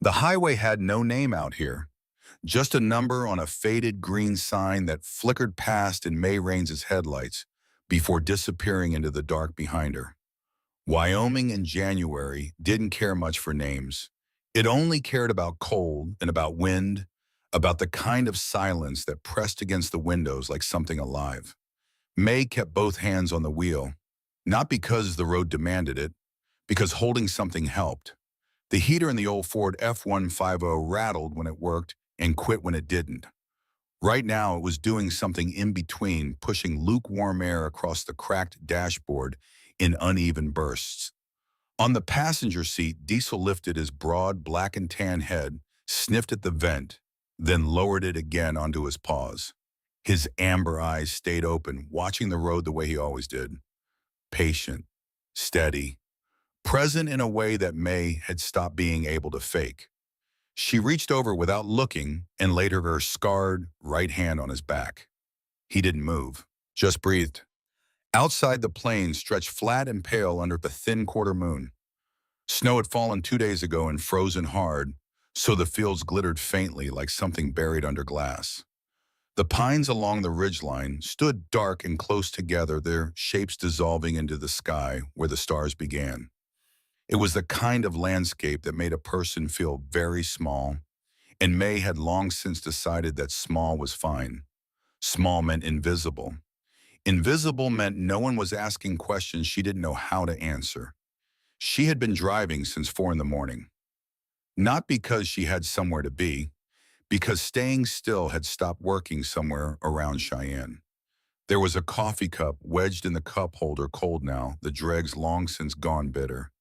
The highway had no name out here, just a number on a faded green sign that flickered past in May Rains' headlights before disappearing into the dark behind her. Wyoming in January didn't care much for names. It only cared about cold and about wind, about the kind of silence that pressed against the windows like something alive. May kept both hands on the wheel, not because the road demanded it, because holding something helped. The heater in the old Ford F-150 rattled when it worked and quit when it didn't. Right now, it was doing something in between, pushing lukewarm air across the cracked dashboard in uneven bursts. On the passenger seat, Diesel lifted his broad black and tan head, sniffed at the vent, then lowered it again onto his paws. His amber eyes stayed open, watching the road the way he always did. Patient, steady, present in a way that May had stopped being able to fake. She reached over without looking and laid her scarred right hand on his back. He didn't move, just breathed. Outside, the plains stretched flat and pale under the thin quarter moon. Snow had fallen 2 days ago and frozen hard, so the fields glittered faintly like something buried under glass. The pines along the ridgeline stood dark and close together, their shapes dissolving into the sky where the stars began. It was the kind of landscape that made a person feel very small, and May had long since decided that small was fine. Small meant invisible. Invisible meant no one was asking questions she didn't know how to answer. She had been driving since 4 in the morning. Not because she had somewhere to be, because staying still had stopped working somewhere around Cheyenne. There was a coffee cup wedged in the cup holder, cold now, the dregs long since gone bitter.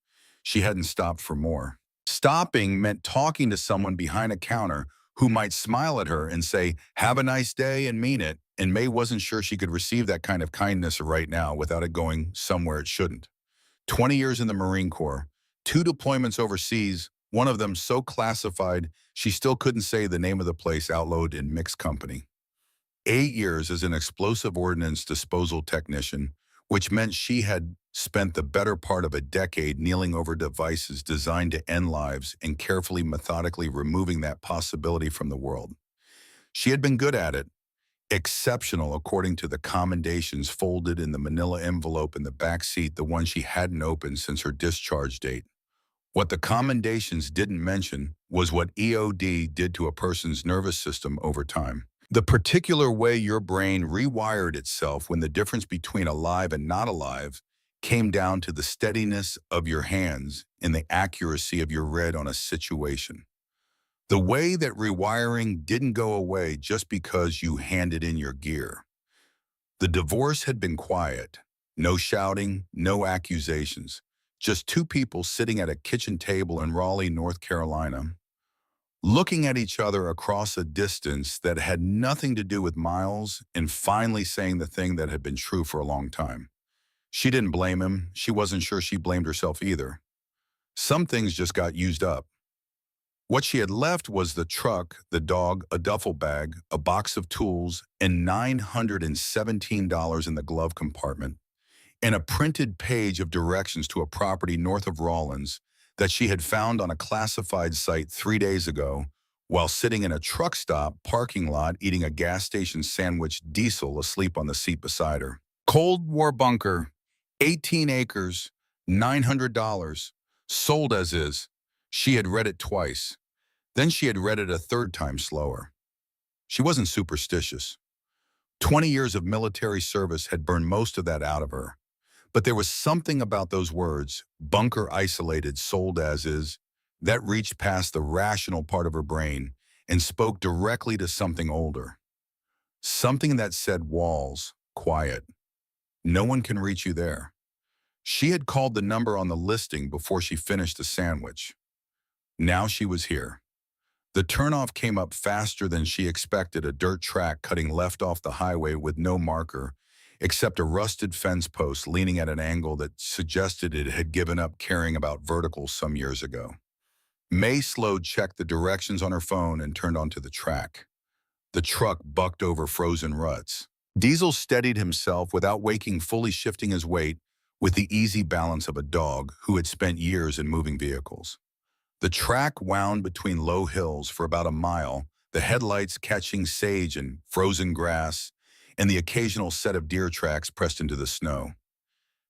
She hadn't stopped for more. Stopping meant talking to someone behind a counter who might smile at her and say, "Have a nice day," and mean it, and May wasn't sure she could receive that kind of kindness right now without it going somewhere it shouldn't. 20 years in the Marine Corps, 2 deployments overseas, one of them so classified she still couldn't say the name of the place out loud in mixed company. 8 years as an explosive ordnance disposal technician, which meant she had spent the better part of a decade kneeling over devices designed to end lives and carefully, methodically removing that possibility from the world. She had been good at it, exceptional according to the commendations folded in the manila envelope in the back seat, the one she hadn't opened since her discharge date. What the commendations didn't mention was what EOD did to a person's nervous system over time. The particular way your brain rewired itself when the difference between alive and not alive came down to the steadiness of your hands and the accuracy of your read on a situation. The way that rewiring didn't go away just because you handed in your gear. The divorce had been quiet. No shouting, no accusations. Just two people sitting at a kitchen table in Raleigh, North Carolina, looking at each other across a distance that had nothing to do with miles and finally saying the thing that had been true for a long time. She didn't blame him. She wasn't sure she blamed herself either. Some things just got used up. What she had left was the truck, the dog, a duffel bag, a box of tools, and $917 in the glove compartment, and a printed page of directions to a property north of Rawlins that she had found on a classified site 3 days ago while sitting in a truck stop parking lot eating a gas station sandwich, Diesel asleep on the seat beside her. Cold War bunker, 18 acres, $900, sold as is. She had read it twice. Then she had read it a third time slower. She wasn't superstitious. 20 years of military service had burned most of that out of her. But there was something about those words, bunker isolated, sold as is, that reached past the rational part of her brain and spoke directly to something older. Something that said walls, quiet. No one can reach you there. She had called the number on the listing before she finished the sandwich. Now she was here. The turnoff came up faster than she expected, a dirt track cutting left off the highway with no marker, except a rusted fence post leaning at an angle that suggested it had given up caring about verticals some years ago. May Slow checked the directions on her phone and turned onto the track. The truck bucked over frozen ruts. Diesel steadied himself without waking, fully shifting his weight with the easy balance of a dog who had spent years in moving vehicles. The track wound between low hills for about a mile, the headlights catching sage and frozen grass, and the occasional set of deer tracks pressed into the snow.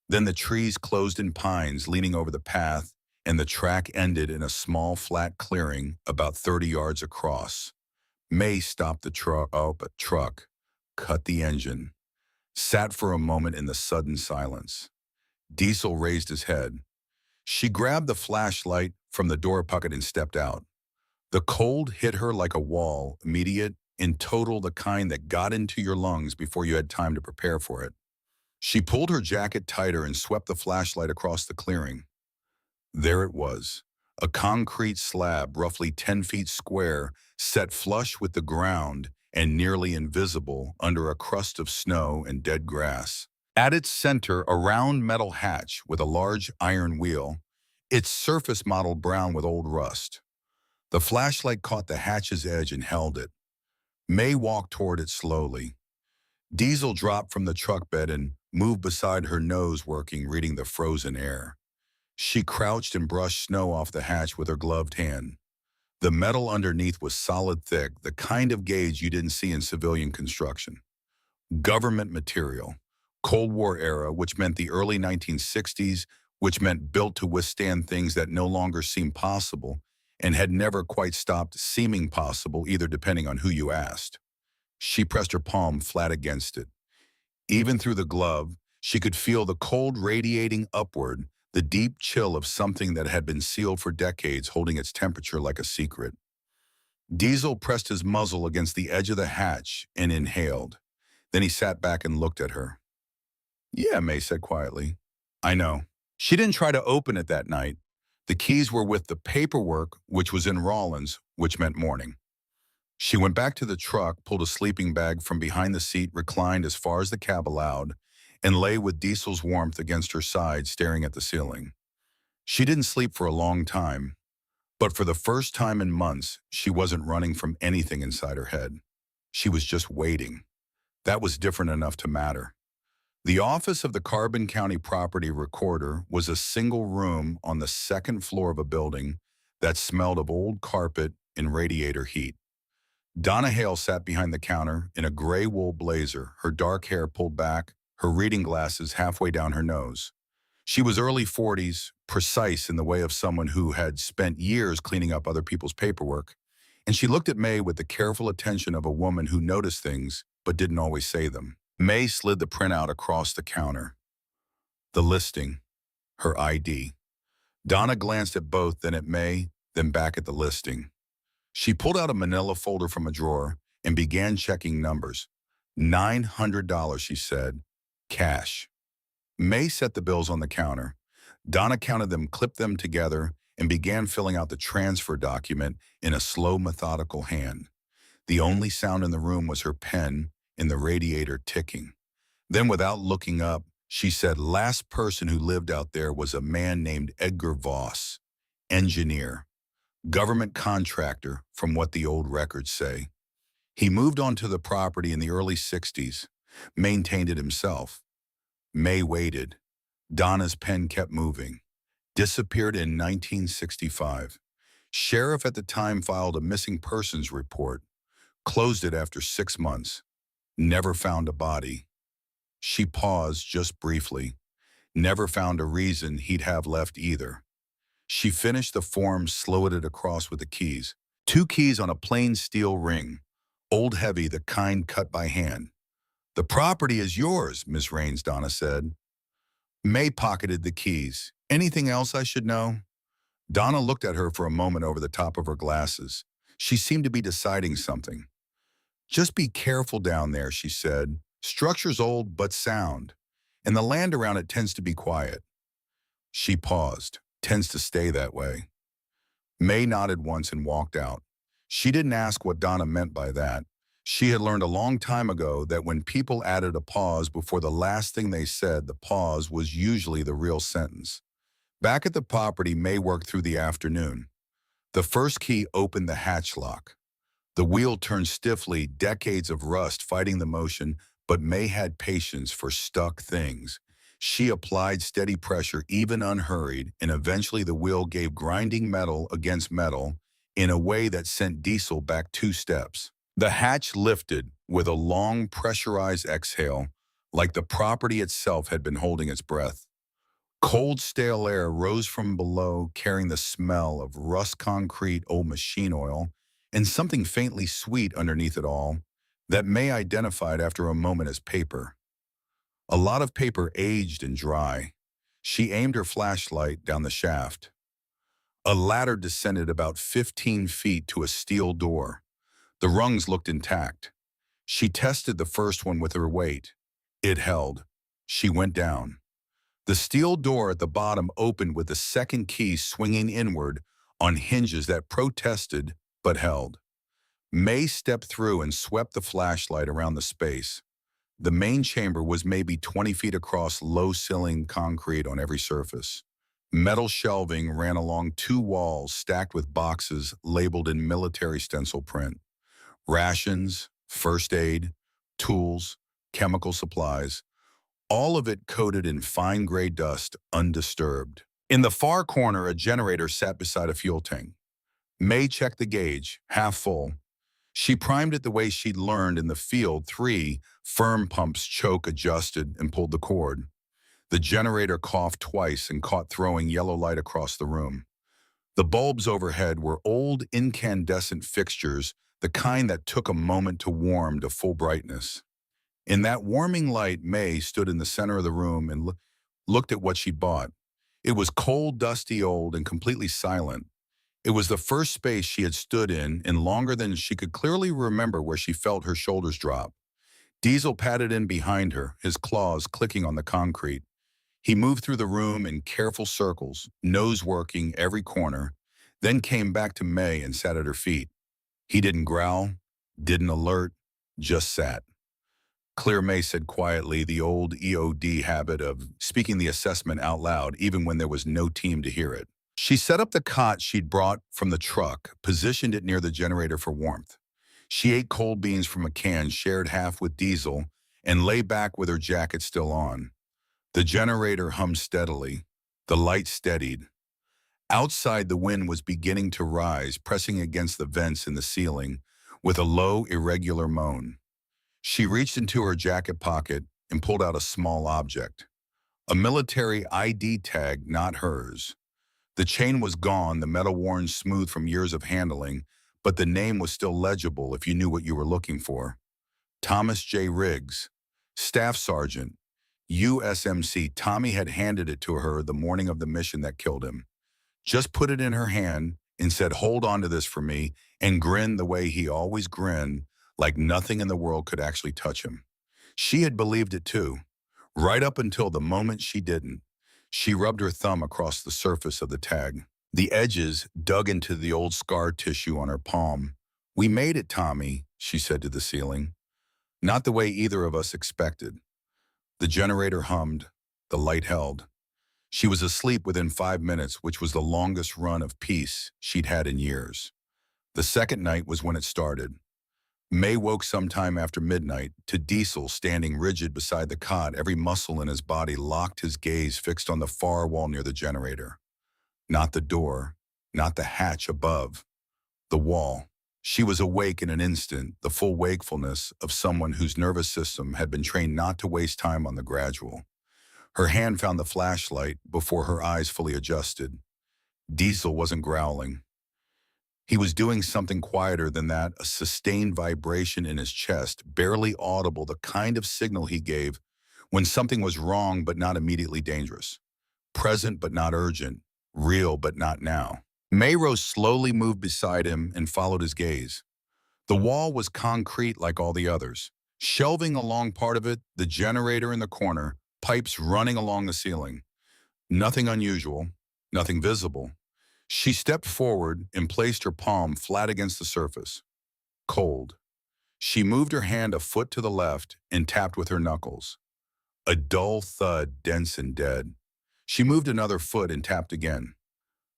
Then the trees closed in pines leaning over the path, and the track ended in a small flat clearing about 30 yards across. May stopped the truck, cut the engine, sat for a moment in the sudden silence. Diesel raised his head. She grabbed the flashlight from the door pocket and stepped out. The cold hit her like a wall, immediate, in total, the kind that got into your lungs before you had time to prepare for it. She pulled her jacket tighter and swept the flashlight across the clearing. There it was, a concrete slab roughly 10 feet square, set flush with the ground and nearly invisible under a crust of snow and dead grass. At its center, a round metal hatch with a large iron wheel, its surface mottled brown with old rust. The flashlight caught the hatch's edge and held it. May walked toward it slowly. Diesel dropped from the truck bed and moved beside her, nose working, reading the frozen air. She crouched and brushed snow off the hatch with her gloved hand. The metal underneath was solid thick, the kind of gauge you didn't see in civilian construction. Government material. Cold War era, which meant the early 1960s, which meant built to withstand things that no longer seemed possible and had never quite stopped seeming possible, either, depending on who you asked. She pressed her palm flat against it. Even through the glove, she could feel the cold radiating upward, the deep chill of something that had been sealed for decades, holding its temperature like a secret. Diesel pressed his muzzle against the edge of the hatch and inhaled. Then he sat back and looked at her. "Yeah," May said quietly. "I know." She didn't try to open it that night. The keys were with the paperwork, which was in Rawlins, which meant morning. She went back to the truck, pulled a sleeping bag from behind the seat, reclined as far as the cab allowed, and lay with Diesel's warmth against her side, staring at the ceiling. She didn't sleep for a long time, but for the first time in months, she wasn't running from anything inside her head. She was just waiting. That was different enough to matter. The office of the Carbon County Property Recorder was a single room on the second floor of a building that smelled of old carpet and radiator heat. Donna Hale sat behind the counter in a gray wool blazer, her dark hair pulled back, her reading glasses halfway down her nose. She was early 40s, precise in the way of someone who had spent years cleaning up other people's paperwork, and she looked at May with the careful attention of a woman who noticed things but didn't always say them. May slid the printout across the counter. The listing, her ID. Donna glanced at both, then at May, then back at the listing. She pulled out a manila folder from a drawer and began checking numbers. $900, she said. Cash. May set the bills on the counter. Donna counted them, clipped them together, and began filling out the transfer document in a slow, methodical hand. The only sound in the room was her pen and the radiator ticking. Then, without looking up, she said, "Last person who lived out there was a man named Edgar Voss, engineer, government contractor, from what the old records say. He moved onto the property in the early 60s, maintained it himself." May waited. Donna's pen kept moving. Disappeared in 1965. Sheriff at the time filed a missing persons report. Closed it after 6 months. Never found a body. She paused just briefly. Never found a reason he'd have left either. She finished the form, slowed it across with the keys. 2 keys on a plain steel ring. Old heavy, the kind cut by hand. "The property is yours, Miss Raines," Donna said. May pocketed the keys. "Anything else I should know?" Donna looked at her for a moment over the top of her glasses. She seemed to be deciding something. "Just be careful down there," she said. "Structure's old but sound, and the land around it tends to be quiet." She paused. "Tends to stay that way." May nodded once and walked out. She didn't ask what Donna meant by that. She had learned a long time ago that when people added a pause before the last thing they said, the pause was usually the real sentence. Back at the property, May worked through the afternoon. The first key opened the hatch lock. The wheel turned stiffly, decades of rust fighting the motion, but May had patience for stuck things. She applied steady pressure, even unhurried, and eventually the wheel gave grinding metal against metal in a way that sent Diesel back 2 steps. The hatch lifted with a long, pressurized exhale, like the property itself had been holding its breath. Cold, stale air rose from below, carrying the smell of rust concrete, old machine oil, and something faintly sweet underneath it all that May identified after a moment as paper. A lot of paper, aged and dry. She aimed her flashlight down the shaft. A ladder descended about 15 feet to a steel door. The rungs looked intact. She tested the first one with her weight. It held. She went down. The steel door at the bottom opened with the second key swinging inward on hinges that protested but held. May stepped through and swept the flashlight around the space. The main chamber was maybe 20 feet across, low-ceiling concrete on every surface. Metal shelving ran along 2 walls stacked with boxes labeled in military stencil print. Rations, first aid, tools, chemical supplies, all of it coated in fine gray dust, undisturbed. In the far corner, a generator sat beside a fuel tank. May checked the gauge, half full. She primed it the way she'd learned in the field. 3 firm pumps choke adjusted and pulled the cord. The generator coughed twice and caught throwing yellow light across the room. The bulbs overhead were old incandescent fixtures, the kind that took a moment to warm to full brightness. In that warming light, May stood in the center of the room and looked at what she'd bought. It was cold, dusty, old, and completely silent. It was the first space she had stood in longer than she could clearly remember, where she felt her shoulders drop. Diesel padded in behind her, his claws clicking on the concrete. He moved through the room in careful circles, nose working every corner, then came back to May and sat at her feet. He didn't growl, didn't alert, just sat. Clear, May said quietly, the old EOD habit of speaking the assessment out loud even when there was no team to hear it. She set up the cot she'd brought from the truck, positioned it near the generator for warmth. She ate cold beans from a can, shared half with Diesel, and lay back with her jacket still on. The generator hummed steadily. The light steadied. Outside, the wind was beginning to rise, pressing against the vents in the ceiling with a low, irregular moan. She reached into her jacket pocket and pulled out a small object. A military ID tag, not hers. The chain was gone, the metal worn smooth from years of handling, but the name was still legible if you knew what you were looking for. Thomas J. Riggs, Staff Sergeant, USMC. Tommy had handed it to her the morning of the mission that killed him. Just put it in her hand and said, "Hold on to this for me," and grinned the way he always grinned, like nothing in the world could actually touch him. She had believed it too, right up until the moment she didn't. She rubbed her thumb across the surface of the tag. The edges dug into the old scar tissue on her palm. "We made it, Tommy," she said to the ceiling. Not the way either of us expected. The generator hummed. The light held. She was asleep within 5 minutes, which was the longest run of peace she'd had in years. The second night was when it started. May woke sometime after midnight to Diesel standing rigid beside the cot, every muscle in his body locked, his gaze fixed on the far wall near the generator. Not the door, not the hatch above, the wall. She was awake in an instant, the full wakefulness of someone whose nervous system had been trained not to waste time on the gradual. Her hand found the flashlight before her eyes fully adjusted. Diesel wasn't growling. He was doing something quieter than that, a sustained vibration in his chest, barely audible, the kind of signal he gave when something was wrong but not immediately dangerous. Present but not urgent, real but not now. Mayrose slowly moved beside him and followed his gaze. The wall was concrete like all the others. Shelving along part of it, the generator in the corner, pipes running along the ceiling. Nothing unusual, nothing visible. She stepped forward and placed her palm flat against the surface. Cold. She moved her hand a foot to the left and tapped with her knuckles. A dull thud, dense and dead. She moved another foot and tapped again.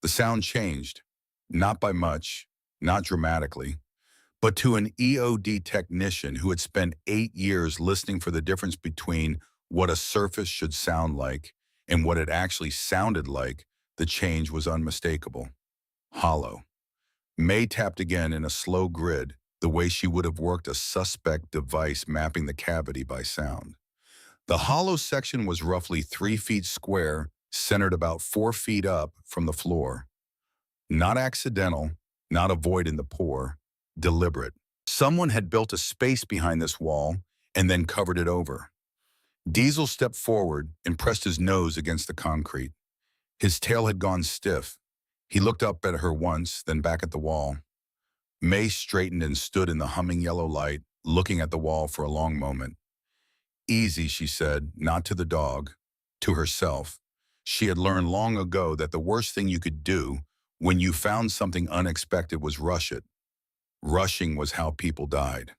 The sound changed, not by much, not dramatically, but to an EOD technician who had spent 8 years listening for the difference between what a surface should sound like, and what it actually sounded like, the change was unmistakable. Hollow. May tapped again in a slow grid, the way she would have worked a suspect device mapping the cavity by sound. The hollow section was roughly 3 feet square, centered about 4 feet up from the floor. Not accidental, not a void in the pour, deliberate. Someone had built a space behind this wall and then covered it over. Diesel stepped forward and pressed his nose against the concrete. His tail had gone stiff. He looked up at her once, then back at the wall. May straightened and stood in the humming yellow light, looking at the wall for a long moment. Easy, she said, not to the dog, to herself. She had learned long ago that the worst thing you could do when you found something unexpected was rush it. Rushing was how people died.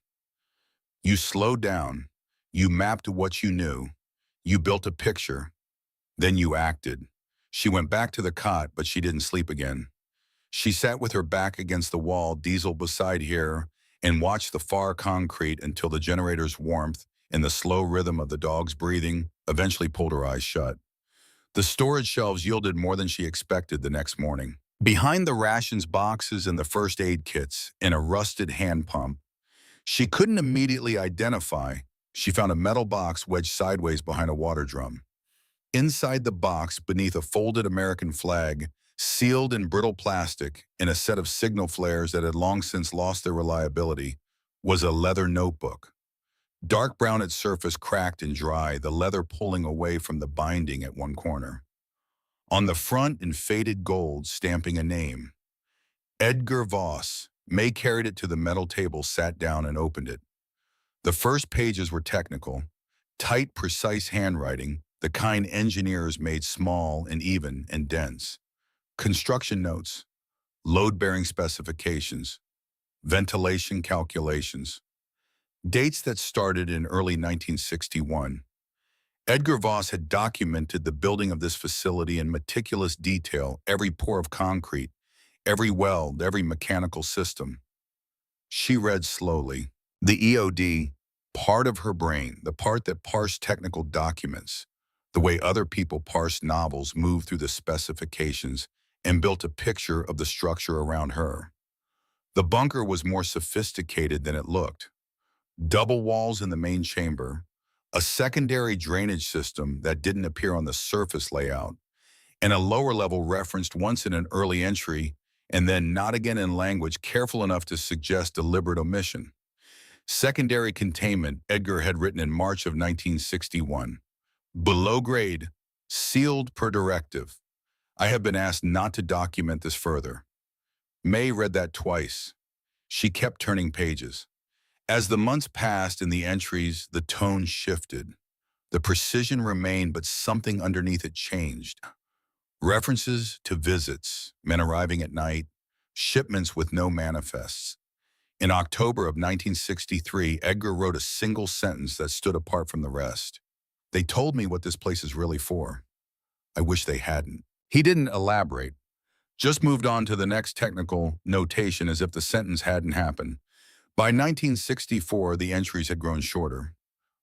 You slowed down. You mapped what you knew. You built a picture. Then you acted. She went back to the cot, but she didn't sleep again. She sat with her back against the wall, Diesel beside her, and watched the far concrete until the generator's warmth and the slow rhythm of the dog's breathing eventually pulled her eyes shut. The storage shelves yielded more than she expected the next morning. Behind the rations boxes and the first aid kits and a rusted hand pump, she couldn't immediately identify. She found a metal box wedged sideways behind a water drum. Inside the box, beneath a folded American flag, sealed in brittle plastic and a set of signal flares that had long since lost their reliability, was a leather notebook. Dark brown its surface, cracked and dry, the leather pulling away from the binding at one corner. On the front, in faded gold, stamping a name. Edgar Voss. May carried it to the metal table, sat down and opened it. The first pages were technical, tight, precise handwriting, the kind engineers made small and even and dense. Construction notes, load-bearing specifications, ventilation calculations. Dates that started in early 1961. Edgar Voss had documented the building of this facility in meticulous detail, every pour of concrete, every weld, every mechanical system. She read slowly. The EOD, part of her brain, the part that parsed technical documents, the way other people parse novels, moved through the specifications and built a picture of the structure around her. The bunker was more sophisticated than it looked. Double walls in the main chamber, a secondary drainage system that didn't appear on the surface layout, and a lower level referenced once in an early entry and then not again in language careful enough to suggest deliberate omission. Secondary containment, Edgar had written in March of 1961. Below grade, sealed per directive. I have been asked not to document this further. May read that twice. She kept turning pages. As the months passed and the entries, the tone shifted. The precision remained, but something underneath it changed. References to visits, men arriving at night, shipments with no manifests. In October of 1963, Edgar wrote a single sentence that stood apart from the rest. They told me what this place is really for. I wish they hadn't. He didn't elaborate, just moved on to the next technical notation as if the sentence hadn't happened. By 1964, the entries had grown shorter,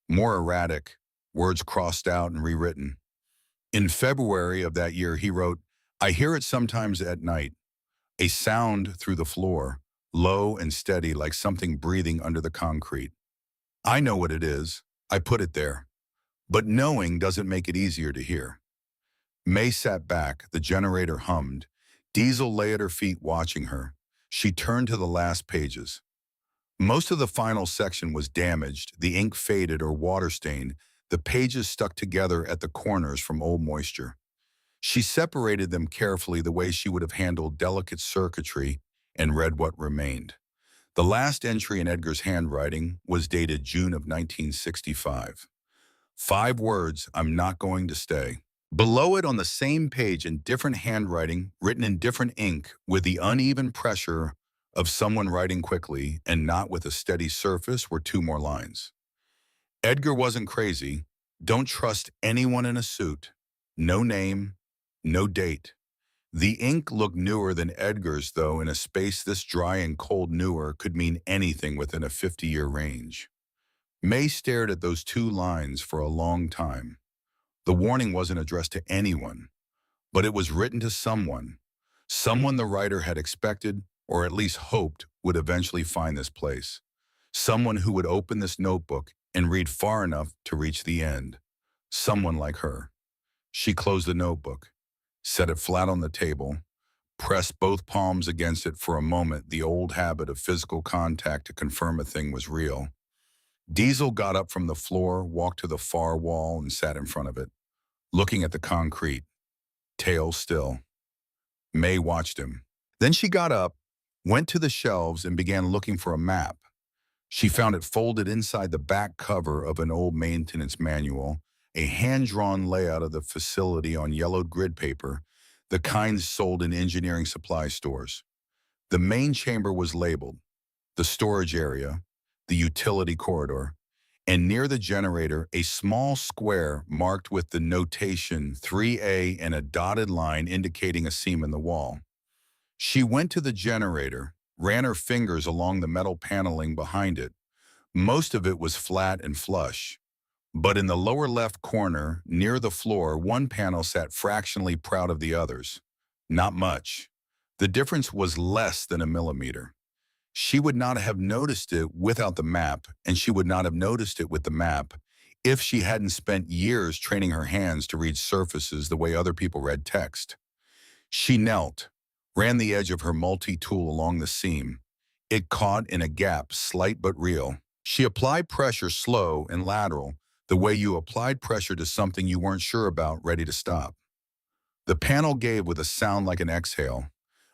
more erratic, words crossed out and rewritten. In February of that year, he wrote, I hear it sometimes at night, a sound through the floor, low and steady like something breathing under the concrete. I know what it is. I put it there. But knowing doesn't make it easier to hear. May sat back, the generator hummed. Diesel lay at her feet watching her. She turned to the last pages. Most of the final section was damaged, the ink faded or water-stained, the pages stuck together at the corners from old moisture. She separated them carefully the way she would have handled delicate circuitry and read what remained. The last entry in Edgar's handwriting was dated June of 1965. 5 words, I'm not going to stay. Below it on the same page in different handwriting, written in different ink, with the uneven pressure of someone writing quickly and not with a steady surface, were 2 more lines. Edgar wasn't crazy. Don't trust anyone in a suit. No name, no date. The ink looked newer than Edgar's, though in a space this dry and cold newer could mean anything within a 50-year range. May stared at those two lines for a long time. The warning wasn't addressed to anyone, but it was written to someone. Someone the writer had expected, or at least hoped, would eventually find this place. Someone who would open this notebook and read far enough to reach the end. Someone like her. She closed the notebook, set it flat on the table, pressed both palms against it for a moment, the old habit of physical contact to confirm a thing was real. Diesel got up from the floor, walked to the far wall, and sat in front of it, looking at the concrete, tail still. May watched him. Then she got up, went to the shelves, and began looking for a map. She found it folded inside the back cover of an old maintenance manual, a hand-drawn layout of the facility on yellowed grid paper, the kind sold in engineering supply stores. The main chamber was labeled, the storage area, the utility corridor, and near the generator, a small square marked with the notation 3A and a dotted line indicating a seam in the wall. She went to the generator, ran her fingers along the metal paneling behind it. Most of it was flat and flush. But in the lower left corner, near the floor, one panel sat fractionally proud of the others. Not much. The difference was less than a millimeter. She would not have noticed it without the map, and she would not have noticed it with the map if she hadn't spent years training her hands to read surfaces the way other people read text. She knelt, ran the edge of her multi-tool along the seam. It caught in a gap, slight but real. She applied pressure slow and lateral, the way you applied pressure to something you weren't sure about, ready to stop. The panel gave with a sound like an exhale,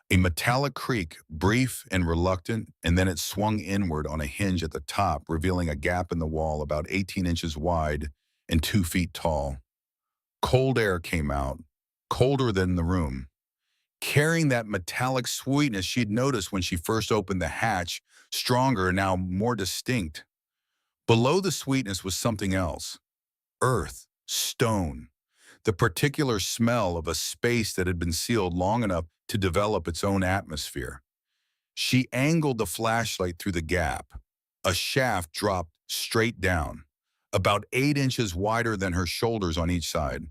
a metallic creak, brief and reluctant, and then it swung inward on a hinge at the top, revealing a gap in the wall about 18 inches wide and 2 feet tall. Cold air came out, colder than the room, carrying that metallic sweetness she'd noticed when she first opened the hatch, stronger and now more distinct. Below the sweetness was something else. Earth, stone, the particular smell of a space that had been sealed long enough to develop its own atmosphere. She angled the flashlight through the gap. A shaft dropped straight down, about 8 inches wider than her shoulders on each side.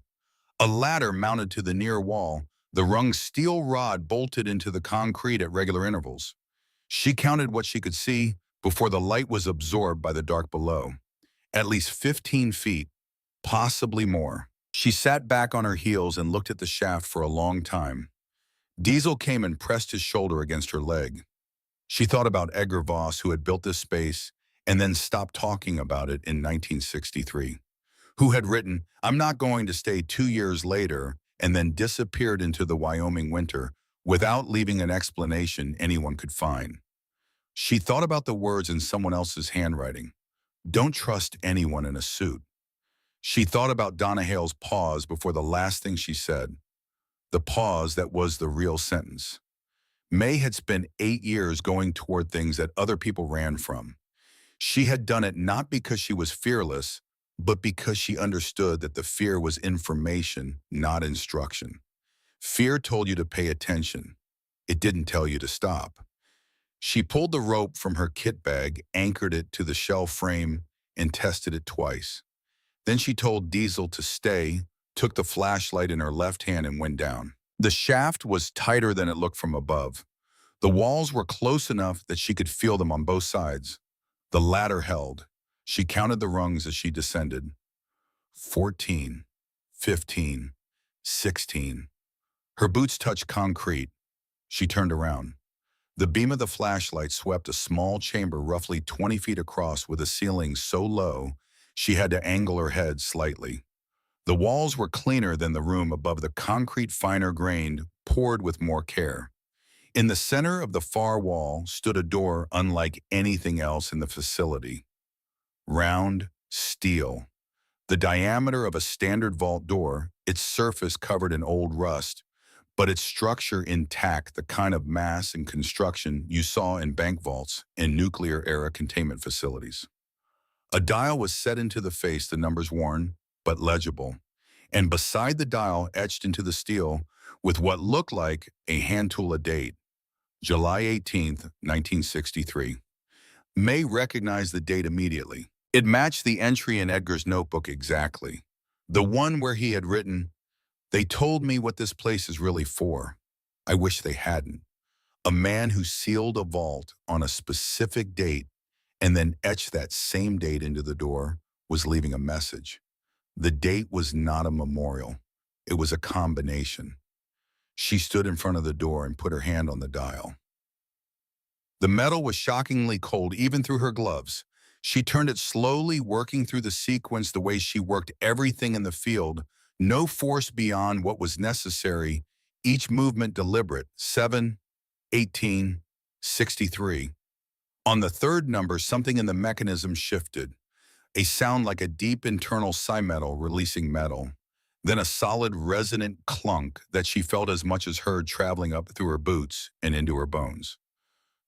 A ladder mounted to the near wall, the rung steel rod bolted into the concrete at regular intervals. She counted what she could see before the light was absorbed by the dark below. At least 15 feet, possibly more. She sat back on her heels and looked at the shaft for a long time. Diesel came and pressed his shoulder against her leg. She thought about Edgar Voss, who had built this space and then stopped talking about it in 1963, who had written, "I'm not going to stay 2 years later," and then disappeared into the Wyoming winter without leaving an explanation anyone could find. She thought about the words in someone else's handwriting. Don't trust anyone in a suit. She thought about Donna Hale's pause before the last thing she said, the pause that was the real sentence. May had spent 8 years going toward things that other people ran from. She had done it not because she was fearless, but because she understood that the fear was information, not instruction. Fear told you to pay attention. It didn't tell you to stop. She pulled the rope from her kit bag, anchored it to the shell frame, and tested it twice. Then she told Diesel to stay, took the flashlight in her left hand, and went down. The shaft was tighter than it looked from above. The walls were close enough that she could feel them on both sides. The ladder held. She counted the rungs as she descended. 14, 15, 16. Her boots touched concrete. She turned around. The beam of the flashlight swept a small chamber roughly 20 feet across with a ceiling so low she had to angle her head slightly. The walls were cleaner than the room above, the concrete finer grained, poured with more care. In the center of the far wall stood a door unlike anything else in the facility. Round, steel. The diameter of a standard vault door, its surface covered in old rust, but its structure intact, the kind of mass and construction you saw in bank vaults and nuclear-era containment facilities. A dial was set into the face, the numbers worn, but legible, and beside the dial, etched into the steel, with what looked like a hand tool, a date, July 18th, 1963. May recognized the date immediately. It matched the entry in Edgar's notebook exactly. The one where he had written, "They told me what this place is really for. I wish they hadn't." A man who sealed a vault on a specific date and then etched that same date into the door was leaving a message. The date was not a memorial. It was a combination. She stood in front of the door and put her hand on the dial. The metal was shockingly cold even through her gloves. She turned it slowly, working through the sequence the way she worked everything in the field, no force beyond what was necessary, each movement deliberate. 7, 18, 63. On the third number, something in the mechanism shifted, a sound like a deep internal metal releasing metal, then a solid resonant clunk that she felt as much as heard traveling up through her boots and into her bones.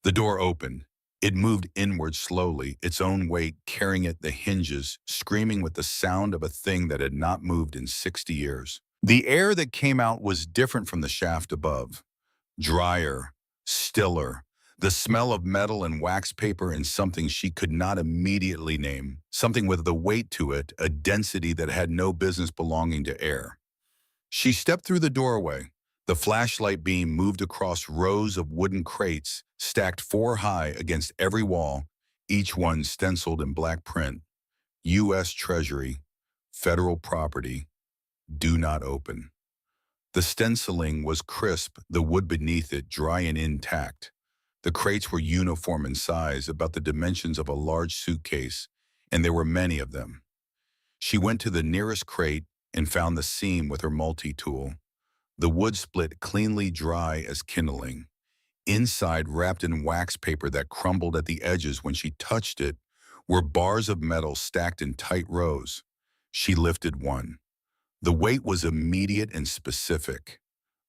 The door opened. It moved inward slowly, its own weight carrying at the hinges, screaming with the sound of a thing that had not moved in 60 years. The air that came out was different from the shaft above. Drier, stiller, the smell of metal and wax paper and something she could not immediately name, something with a weight to it, a density that had no business belonging to air. She stepped through the doorway. The flashlight beam moved across rows of wooden crates, stacked 4 high against every wall, each one stenciled in black print. U.S. Treasury, federal property, do not open. The stenciling was crisp, the wood beneath it dry and intact. The crates were uniform in size, about the dimensions of a large suitcase, and there were many of them. She went to the nearest crate and found the seam with her multi-tool. The wood split cleanly dry as kindling. Inside, wrapped in wax paper that crumbled at the edges when she touched it, were bars of metal stacked in tight rows. She lifted one. The weight was immediate and specific.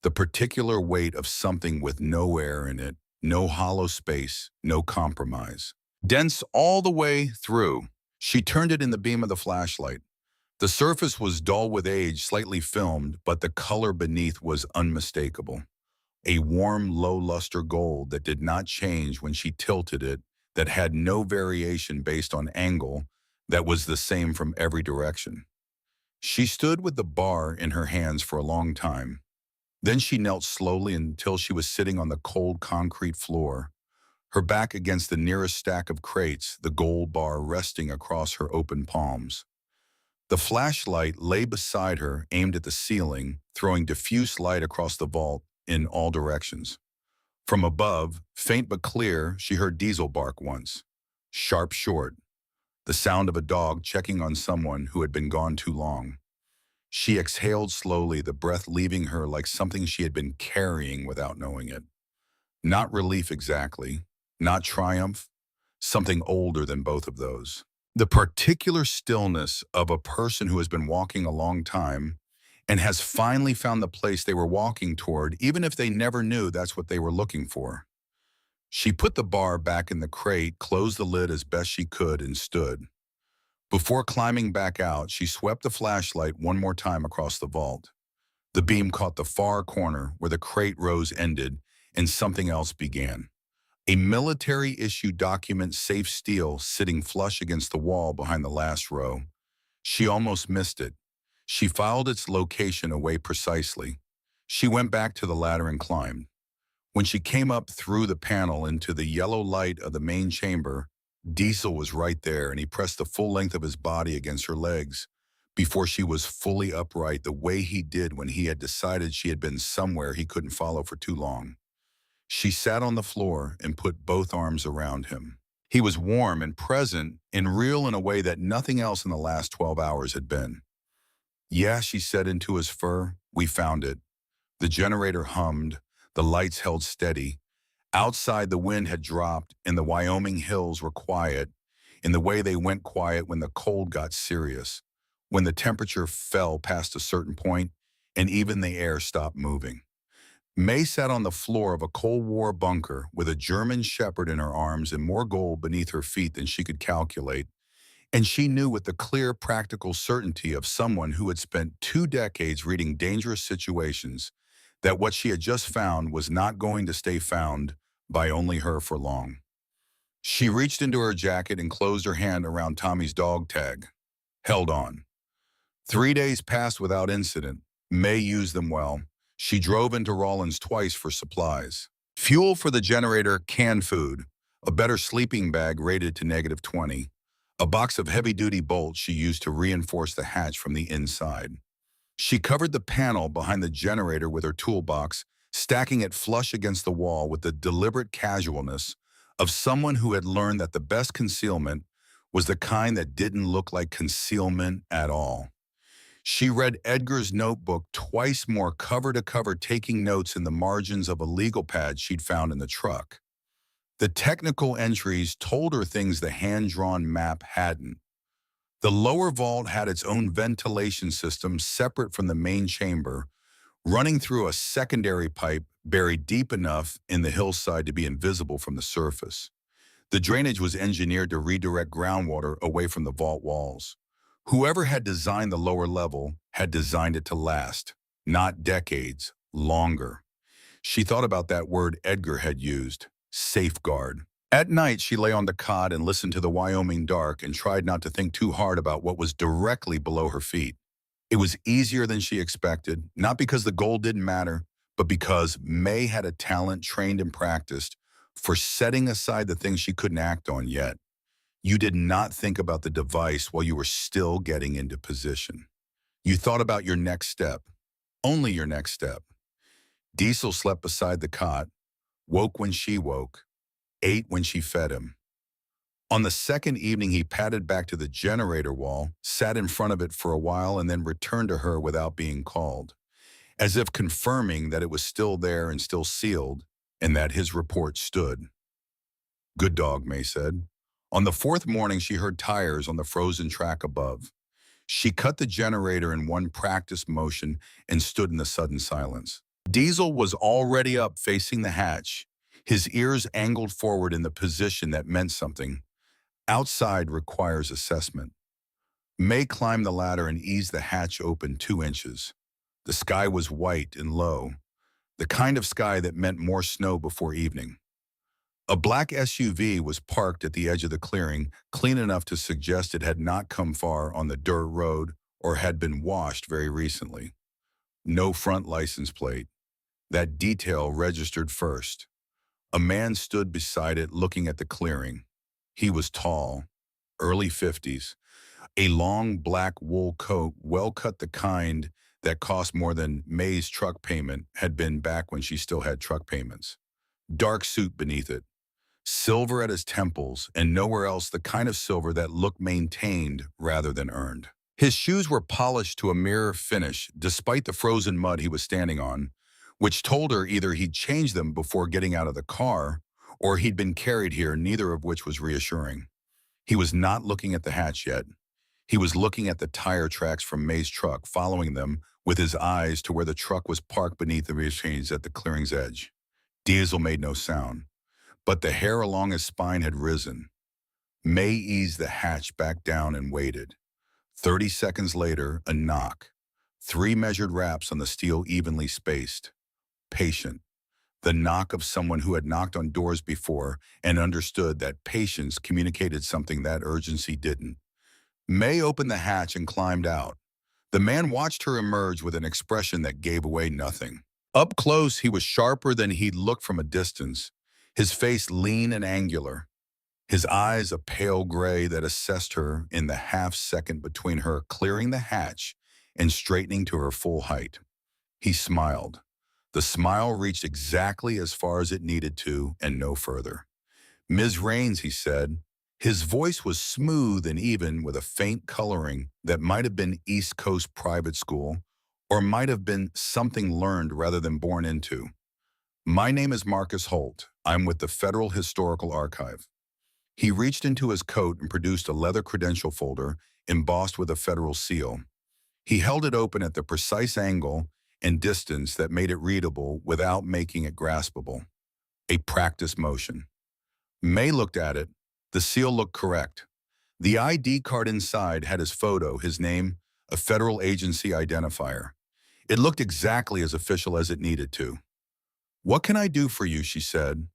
The particular weight of something with no air in it, no hollow space, no compromise. Dense all the way through. She turned it in the beam of the flashlight. The surface was dull with age, slightly filmed, but the color beneath was unmistakable. A warm, low-luster gold that did not change when she tilted it, that had no variation based on angle, that was the same from every direction. She stood with the bar in her hands for a long time. Then she knelt slowly until she was sitting on the cold concrete floor, her back against the nearest stack of crates, the gold bar resting across her open palms. The flashlight lay beside her, aimed at the ceiling, throwing diffuse light across the vault in all directions. From above, faint but clear, she heard Diesel bark once. Sharp, short. The sound of a dog checking on someone who had been gone too long. She exhaled slowly, the breath leaving her like something she had been carrying without knowing it. Not relief exactly, not triumph, something older than both of those. The particular stillness of a person who has been walking a long time and has finally found the place they were walking toward, even if they never knew that's what they were looking for. She put the bar back in the crate, closed the lid as best she could, and stood. Before climbing back out, she swept the flashlight one more time across the vault. The beam caught the far corner where the crate rows ended, and something else began. A military-issue document, safe steel, sitting flush against the wall behind the last row. She almost missed it. She filed its location away precisely. She went back to the ladder and climbed. When she came up through the panel into the yellow light of the main chamber, Diesel was right there, and he pressed the full length of his body against her legs before she was fully upright, the way he did when he had decided she had been somewhere he couldn't follow for too long. She sat on the floor and put both arms around him. He was warm and present and real in a way that nothing else in the last 12 hours had been. "Yeah," she said into his fur, "we found it." The generator hummed, the lights held steady. Outside, the wind had dropped and the Wyoming hills were quiet, in the way they went quiet when the cold got serious, when the temperature fell past a certain point and even the air stopped moving. May sat on the floor of a Cold War bunker with a German shepherd in her arms and more gold beneath her feet than she could calculate, and she knew with the clear, practical certainty of someone who had spent 2 decades reading dangerous situations that what she had just found was not going to stay found by only her for long. She reached into her jacket and closed her hand around Tommy's dog tag. Held on. 3 days passed without incident. May used them well. She drove into Rollins twice for supplies. Fuel for the generator, canned food, a better sleeping bag rated to -20, a box of heavy-duty bolts she used to reinforce the hatch from the inside. She covered the panel behind the generator with her toolbox, stacking it flush against the wall with the deliberate casualness of someone who had learned that the best concealment was the kind that didn't look like concealment at all. She read Edgar's notebook twice more cover to cover, taking notes in the margins of a legal pad she'd found in the truck. The technical entries told her things the hand-drawn map hadn't. The lower vault had its own ventilation system separate from the main chamber, running through a secondary pipe buried deep enough in the hillside to be invisible from the surface. The drainage was engineered to redirect groundwater away from the vault walls. Whoever had designed the lower level had designed it to last, not decades, longer. She thought about that word Edgar had used, safeguard. At night, she lay on the cot and listened to the Wyoming dark and tried not to think too hard about what was directly below her feet. It was easier than she expected, not because the goal didn't matter, but because May had a talent trained and practiced for setting aside the things she couldn't act on yet. You did not think about the device while you were still getting into position. You thought about your next step, only your next step. Diesel slept beside the cot, woke when she woke, ate when she fed him. On the second evening, he padded back to the generator wall, sat in front of it for a while, and then returned to her without being called, as if confirming that it was still there and still sealed, and that his report stood. Good dog, May said. On the fourth morning, she heard tires on the frozen track above. She cut the generator in one practice motion and stood in the sudden silence. Diesel was already up facing the hatch, his ears angled forward in the position that meant something. Outside requires assessment. May climbed the ladder and eased the hatch open 2 inches. The sky was white and low, the kind of sky that meant more snow before evening. A black SUV was parked at the edge of the clearing, clean enough to suggest it had not come far on the dirt road or had been washed very recently. No front license plate. That detail registered first. A man stood beside it looking at the clearing. He was tall, early 50s, a long black wool coat, well cut, the kind that cost more than May's truck payment had been back when she still had truck payments. Dark suit beneath it. Silver at his temples, and nowhere else the kind of silver that looked maintained rather than earned. His shoes were polished to a mirror finish, despite the frozen mud he was standing on, which told her either he'd changed them before getting out of the car, or he'd been carried here, neither of which was reassuring. He was not looking at the hatch yet. He was looking at the tire tracks from May's truck, following them with his eyes to where the truck was parked beneath the restraints at the clearing's edge. Diesel made no sound, but the hair along his spine had risen. May eased the hatch back down and waited. 30 seconds later, a knock. 3 measured raps on the steel evenly spaced. Patient. The knock of someone who had knocked on doors before and understood that patience communicated something that urgency didn't. May opened the hatch and climbed out. The man watched her emerge with an expression that gave away nothing. Up close, he was sharper than he'd looked from a distance, his face lean and angular, his eyes a pale gray that assessed her in the half-second between her clearing the hatch and straightening to her full height. He smiled. The smile reached exactly as far as it needed to and no further. "Ms. Rains," he said. His voice was smooth and even with a faint coloring that might have been East Coast private school or might have been something learned rather than born into. "My name is Marcus Holt. I'm with the Federal Historical Archive." He reached into his coat and produced a leather credential folder embossed with a federal seal. He held it open at the precise angle and distance that made it readable without making it graspable. A practice motion. May looked at it. The seal looked correct. The ID card inside had his photo, his name, a federal agency identifier. It looked exactly as official as it needed to. "What can I do for you?" she said.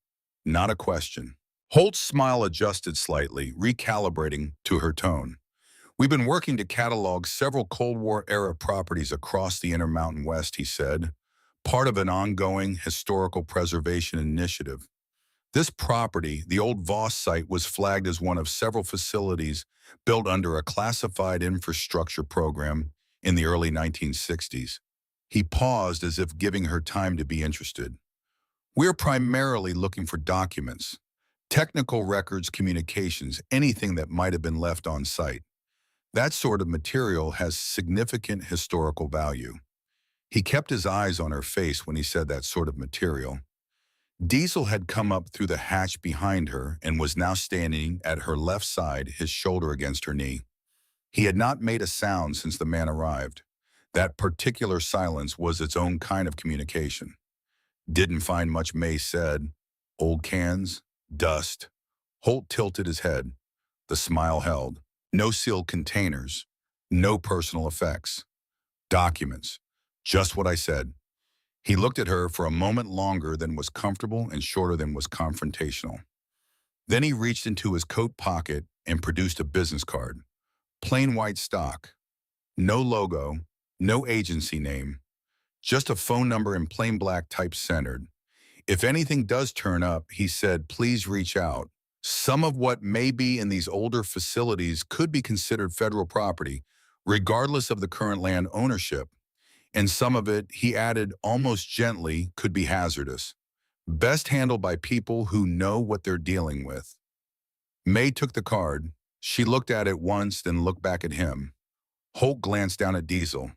Not a question. Holt's smile adjusted slightly, recalibrating to her tone. We've been working to catalog several Cold War-era properties across the Intermountain West, he said, part of an ongoing historical preservation initiative. This property, the old Voss site, was flagged as one of several facilities built under a classified infrastructure program in the early 1960s. He paused as if giving her time to be interested. We're primarily looking for documents, technical records, communications, anything that might have been left on site. That sort of material has significant historical value. He kept his eyes on her face when he said that sort of material. Diesel had come up through the hatch behind her and was now standing at her left side, his shoulder against her knee. He had not made a sound since the man arrived. That particular silence was its own kind of communication. Didn't find much, May said. Old cans, dust. Holt tilted his head. The smile held. No sealed containers. No personal effects. Documents. Just what I said. He looked at her for a moment longer than was comfortable and shorter than was confrontational. Then he reached into his coat pocket and produced a business card. Plain white stock. No logo, no agency name. Just a phone number in plain black type-centered. If anything does turn up, he said, please reach out. Some of what may be in these older facilities could be considered federal property, regardless of the current land ownership. And some of it, he added almost gently, could be hazardous. Best handled by people who know what they're dealing with. May took the card. She looked at it once, then looked back at him. Holt glanced down at Diesel.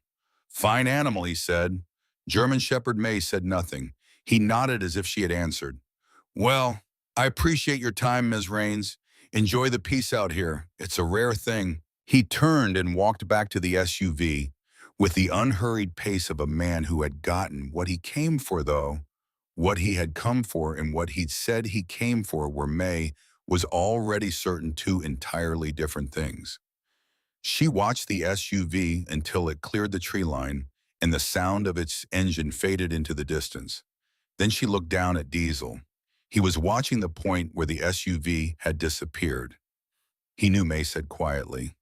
Fine animal, he said. German Shepherd May said nothing. He nodded as if she had answered. Well, I appreciate your time, Ms. Rains. Enjoy the peace out here. It's a rare thing. He turned and walked back to the SUV. With the unhurried pace of a man who had gotten what he came for, though, what he had come for and what he'd said he came for were May was already certain two entirely different things. She watched the SUV until it cleared the tree line and the sound of its engine faded into the distance. Then she looked down at Diesel. He was watching the point where the SUV had disappeared. He knew, May said quietly.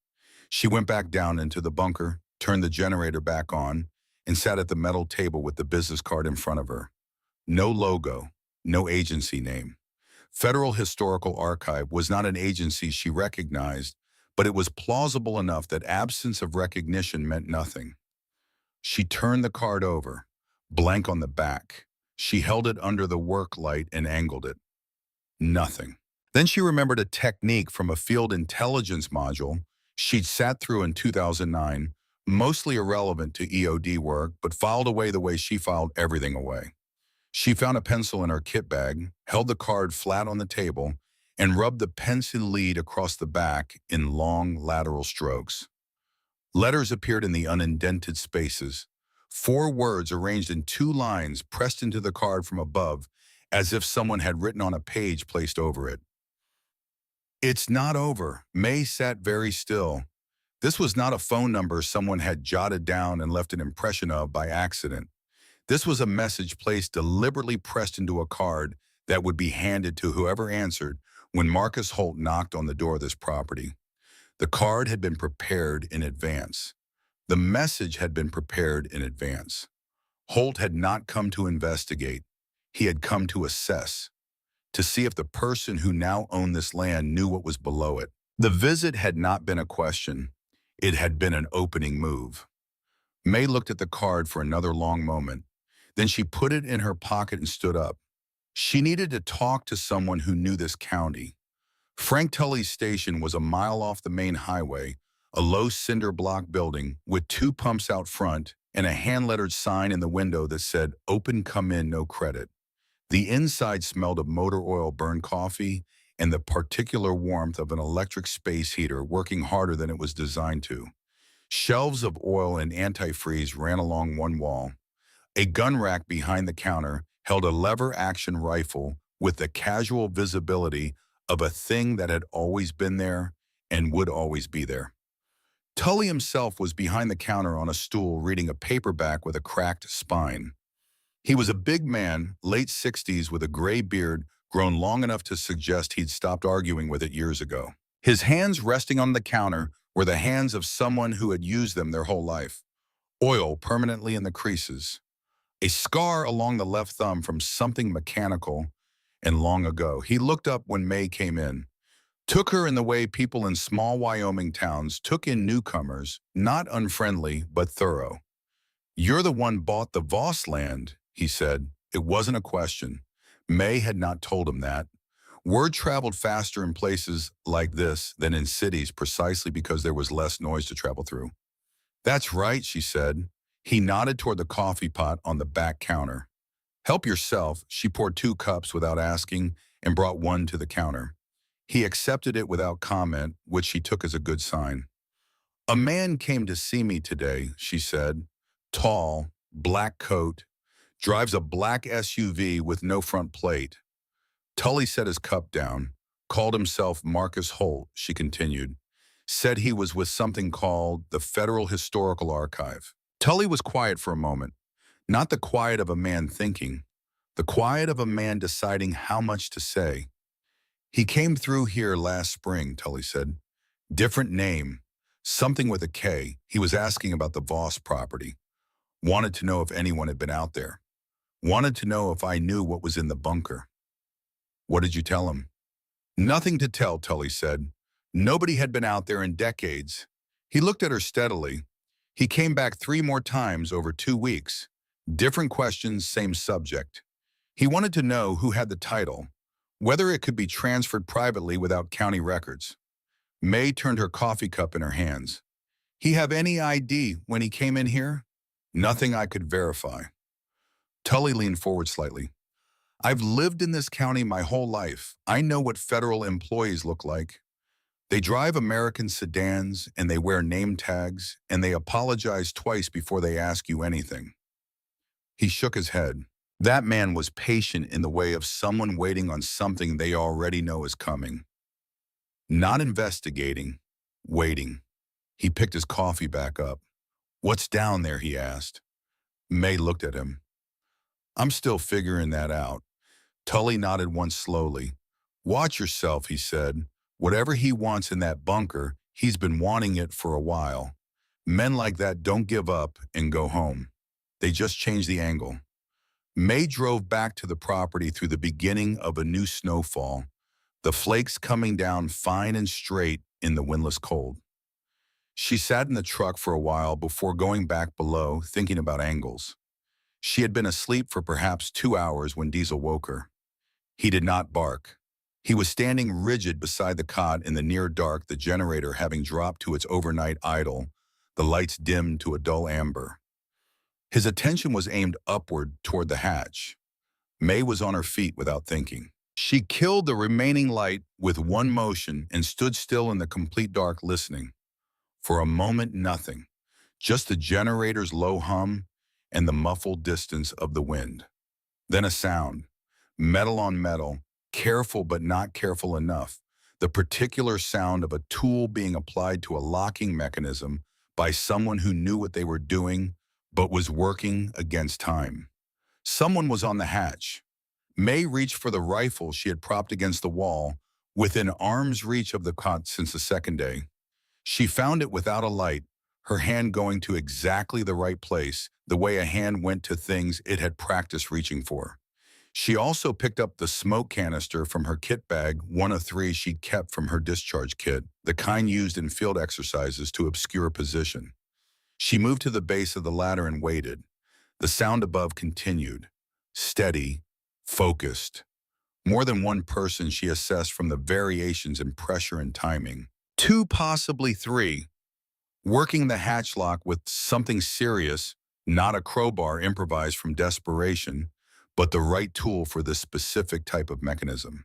She went back down into the bunker, turned the generator back on, and sat at the metal table with the business card in front of her. No logo, no agency name. Federal Historical Archive was not an agency she recognized, but it was plausible enough that absence of recognition meant nothing. She turned the card over, blank on the back. She held it under the work light and angled it. Nothing. Then she remembered a technique from a field intelligence module she'd sat through in 2009, mostly irrelevant to EOD work, but filed away the way she filed everything away. She found a pencil in her kit bag, held the card flat on the table, and rubbed the pencil lead across the back in long lateral strokes. Letters appeared in the unindented spaces. 4 words arranged in 2 lines pressed into the card from above, as if someone had written on a page placed over it. It's not over. May sat very still. This was not a phone number someone had jotted down and left an impression of by accident. This was a message placed deliberately pressed into a card that would be handed to whoever answered when Marcus Holt knocked on the door of this property. The card had been prepared in advance. The message had been prepared in advance. Holt had not come to investigate. He had come to assess, to see if the person who now owned this land knew what was below it. The visit had not been a question. It had been an opening move. May looked at the card for another long moment. Then she put it in her pocket and stood up. She needed to talk to someone who knew this county. Frank Tully's station was a mile off the main highway, a low cinder block building with 2 pumps out front and a hand-lettered sign in the window that said, "Open, come in, no credit." The inside smelled of motor oil, burned coffee, and the particular warmth of an electric space heater working harder than it was designed to. Shelves of oil and antifreeze ran along one wall. A gun rack behind the counter held a lever-action rifle with the casual visibility of a thing that had always been there and would always be there. Tully himself was behind the counter on a stool reading a paperback with a cracked spine. He was a big man, late 60s, with a gray beard, grown long enough to suggest he'd stopped arguing with it years ago. His hands resting on the counter were the hands of someone who had used them their whole life. Oil permanently in the creases. A scar along the left thumb from something mechanical and long ago. He looked up when May came in. Took her in the way people in small Wyoming towns took in newcomers, not unfriendly, but thorough. "You're the one bought the Voss land," he said. It wasn't a question. May had not told him that. Word traveled faster in places like this than in cities precisely because there was less noise to travel through. "That's right," she said. He nodded toward the coffee pot on the back counter. "Help yourself." She poured 2 cups without asking and brought one to the counter. He accepted it without comment, which she took as a good sign. "A man came to see me today," she said. "Tall, black coat, drives a black SUV with no front plate." Tully set his cup down, called himself Marcus Holt, she continued. Said he was with something called the Federal Historical Archive. Tully was quiet for a moment. Not the quiet of a man thinking, the quiet of a man deciding how much to say. "He came through here last spring," Tully said. "Different name, something with a K. He was asking about the Voss property. Wanted to know if anyone had been out there. Wanted to know if I knew what was in the bunker." "What did you tell him?" "Nothing to tell," Tully said. "Nobody had been out there in decades." He looked at her steadily. "He came back 3 more times over 2 weeks. Different questions, same subject. He wanted to know who had the title, whether it could be transferred privately without county records." May turned her coffee cup in her hands. "He have any ID when he came in here?" "Nothing I could verify." Tully leaned forward slightly. "I've lived in this county my whole life. I know what federal employees look like. They drive American sedans, and they wear name tags, and they apologize twice before they ask you anything." He shook his head. That man was patient in the way of someone waiting on something they already know is coming. Not investigating, waiting. He picked his coffee back up. "What's down there?" he asked. May looked at him. "I'm still figuring that out." Tully nodded once slowly. "Watch yourself," he said. "Whatever he wants in that bunker, he's been wanting it for a while. Men like that don't give up and go home. They just change the angle." May drove back to the property through the beginning of a new snowfall, the flakes coming down fine and straight in the windless cold. She sat in the truck for a while before going back below, thinking about angles. She had been asleep for perhaps 2 hours when Diesel woke her. He did not bark. He was standing rigid beside the cot in the near dark, the generator having dropped to its overnight idle, the lights dimmed to a dull amber. His attention was aimed upward toward the hatch. May was on her feet without thinking. She killed the remaining light with one motion and stood still in the complete dark, listening. For a moment, nothing. Just the generator's low hum and the muffled distance of the wind. Then a sound. Metal on metal, careful but not careful enough. The particular sound of a tool being applied to a locking mechanism by someone who knew what they were doing but was working against time. Someone was on the hatch. May reached for the rifle she had propped against the wall, within arm's reach of the cot since the second day. She found it without a light, her hand going to exactly the right place, the way a hand went to things it had practiced reaching for. She also picked up the smoke canister from her kit bag, one of 3 she'd kept from her discharge kit, the kind used in field exercises to obscure position. She moved to the base of the ladder and waited. The sound above continued, steady, focused. More than one person she assessed from the variations in pressure and timing. 2, possibly 3. Working the hatch lock with something serious, not a crowbar improvised from desperation, but the right tool for this specific type of mechanism.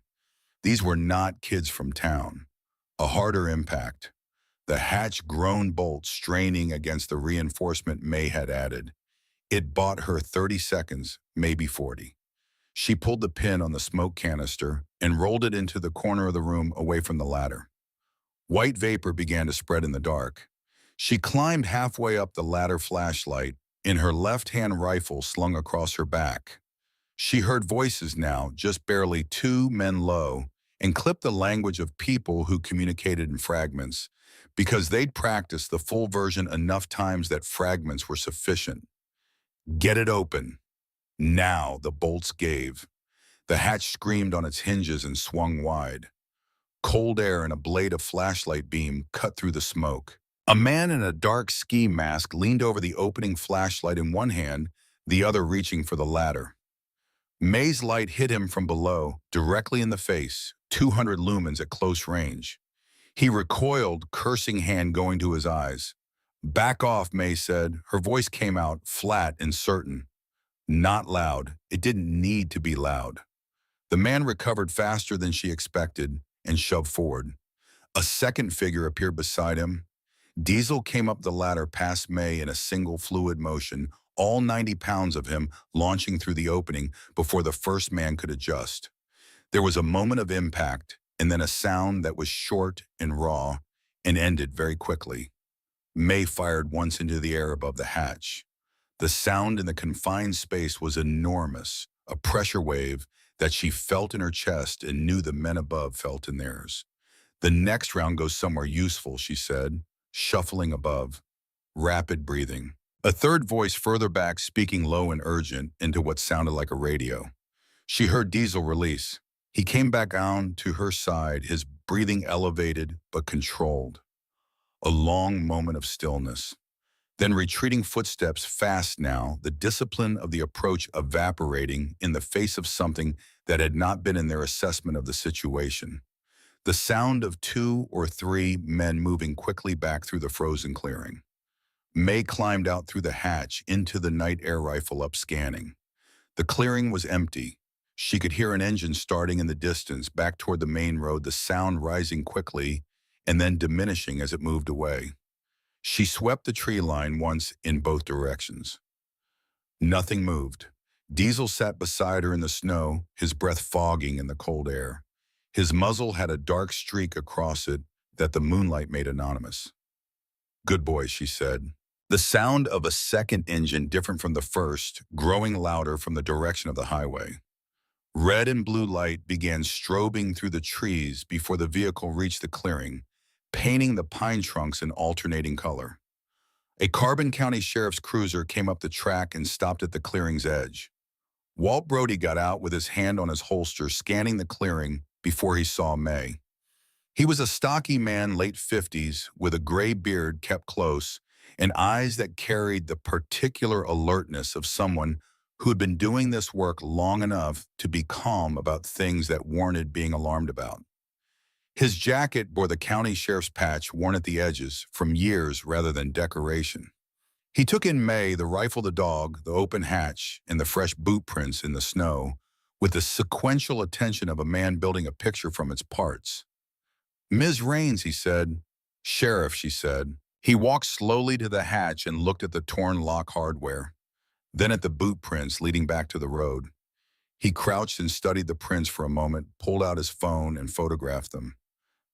These were not kids from town. A harder impact. The hatch groaned bolt straining against the reinforcement May had added. It bought her 30 seconds, maybe 40. She pulled the pin on the smoke canister and rolled it into the corner of the room away from the ladder. White vapor began to spread in the dark. She climbed halfway up the ladder, flashlight in her left-hand, rifle slung across her back. She heard voices now, just barely two men low, and clipped the language of people who communicated in fragments, because they'd practiced the full version enough times that fragments were sufficient. Get it open. Now the bolts gave. The hatch screamed on its hinges and swung wide. Cold air and a blade of flashlight beam cut through the smoke. A man in a dark ski mask leaned over the opening flashlight in one hand, the other reaching for the ladder. May's light hit him from below, directly in the face, 200 lumens at close range. He recoiled, cursing hand going to his eyes. Back off, May said. Her voice came out, flat and certain. Not loud. It didn't need to be loud. The man recovered faster than she expected and shoved forward. A second figure appeared beside him. Diesel came up the ladder past May in a single fluid motion, all 90 pounds of him launching through the opening before the first man could adjust. There was a moment of impact, and then a sound that was short and raw and ended very quickly. May fired once into the air above the hatch. The sound in the confined space was enormous, a pressure wave that she felt in her chest and knew the men above felt in theirs. The next round goes somewhere useful, she said, shuffling above. Rapid breathing. A third voice further back speaking low and urgent into what sounded like a radio. She heard Diesel release. He came back down to her side, his breathing elevated but controlled. A long moment of stillness. Then retreating footsteps fast now, the discipline of the approach evaporating in the face of something that had not been in their assessment of the situation. The sound of 2 or 3 men moving quickly back through the frozen clearing. May climbed out through the hatch into the night air rifle up scanning. The clearing was empty. She could hear an engine starting in the distance back toward the main road, the sound rising quickly and then diminishing as it moved away. She swept the tree line once in both directions. Nothing moved. Diesel sat beside her in the snow, his breath fogging in the cold air. His muzzle had a dark streak across it that the moonlight made anonymous. Good boy, she said. The sound of a second engine different from the first, growing louder from the direction of the highway. Red and blue light began strobing through the trees before the vehicle reached the clearing, painting the pine trunks in alternating color. A Carbon County Sheriff's cruiser came up the track and stopped at the clearing's edge. Walt Brody got out with his hand on his holster, scanning the clearing before he saw May. He was a stocky man, late 50s, with a gray beard kept close and eyes that carried the particular alertness of someone who had been doing this work long enough to be calm about things that warranted being alarmed about. His jacket bore the county sheriff's patch worn at the edges from years rather than decoration. He took in May, the rifle, the dog, the open hatch, and the fresh boot prints in the snow with the sequential attention of a man building a picture from its parts. Ms. Raines, he said. Sheriff, she said. He walked slowly to the hatch and looked at the torn lock hardware, then at the boot prints leading back to the road. He crouched and studied the prints for a moment, pulled out his phone and photographed them.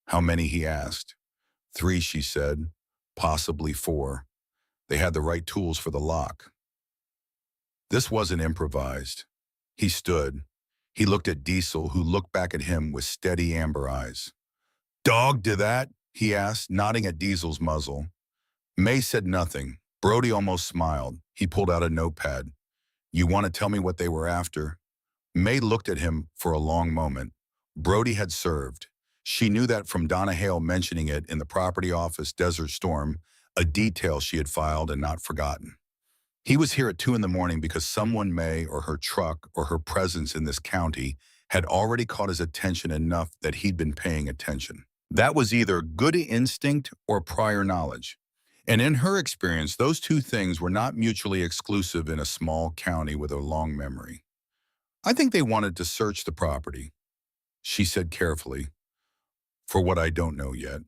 How many, he asked. 3, she said, possibly 4. They had the right tools for the lock. This wasn't improvised. He stood. He looked at Diesel, who looked back at him with steady amber eyes. Dog do that? He asked, nodding at Diesel's muzzle. May said nothing. Brody almost smiled. He pulled out a notepad. You want to tell me what they were after? May looked at him for a long moment. Brody had served. She knew that from Donna Hale mentioning it in the property office Desert Storm, a detail she had filed and not forgotten. He was here at 2 in the morning because someone, May, or her truck, or her presence in this county had already caught his attention enough that he'd been paying attention. That was either good instinct or prior knowledge. And in her experience, those two things were not mutually exclusive in a small county with a long memory. I think they wanted to search the property, she said carefully, for what I don't know yet.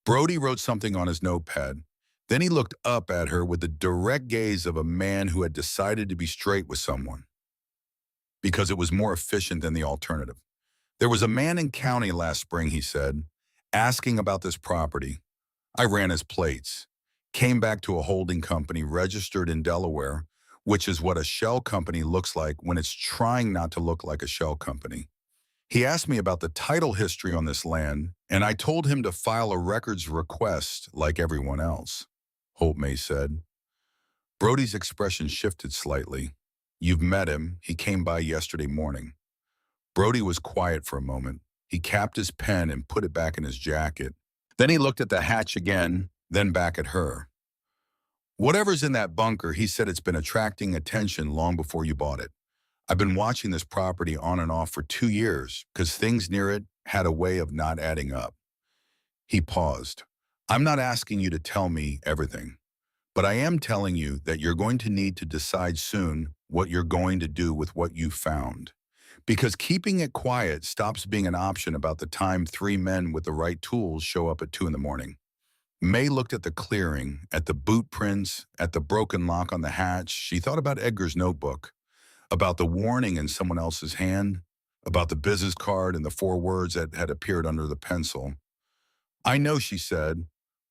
Brody wrote something on his notepad. Then he looked up at her with the direct gaze of a man who had decided to be straight with someone, because it was more efficient than the alternative. There was a man in county last spring, he said, asking about this property. I ran his plates. Came back to a holding company registered in Delaware which is what a shell company looks like when it's trying not to look like a shell company. He asked me about the title history on this land, and I told him to file a records request like everyone else, Holt May said. Brody's expression shifted slightly. You've met him. He came by yesterday morning. Brody was quiet for a moment. He capped his pen and put it back in his jacket. Then he looked at the hatch again, then back at her. Whatever's in that bunker, he said it's been attracting attention long before you bought it. I've been watching this property on and off for 2 years because things near it had a way of not adding up. He paused. I'm not asking you to tell me everything, but I am telling you that you're going to need to decide soon what you're going to do with what you found. Because keeping it quiet stops being an option about the time 3 men with the right tools show up at 2 in the morning. May looked at the clearing, at the boot prints, at the broken lock on the hatch. She thought about Edgar's notebook, about the warning in someone else's hand, about the business card and the 4 words that had appeared under the pencil. I know, she said.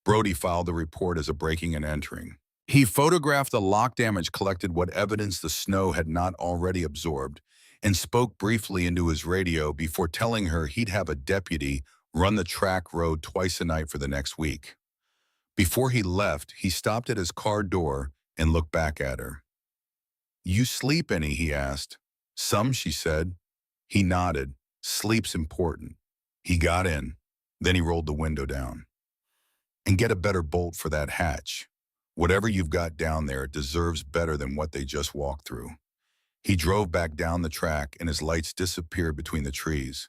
Brody filed the report as a breaking and entering. He photographed the lock damage, collected what evidence the snow had not already absorbed, and spoke briefly into his radio before telling her he'd have a deputy run the track road twice a night for the next week. Before he left, he stopped at his car door and looked back at her. You sleep any? He asked. Some, she said. He nodded. Sleep's important. He got in. Then he rolled the window down. And get a better bolt for that hatch. Whatever you've got down there deserves better than what they just walked through. He drove back down the track and his lights disappeared between the trees.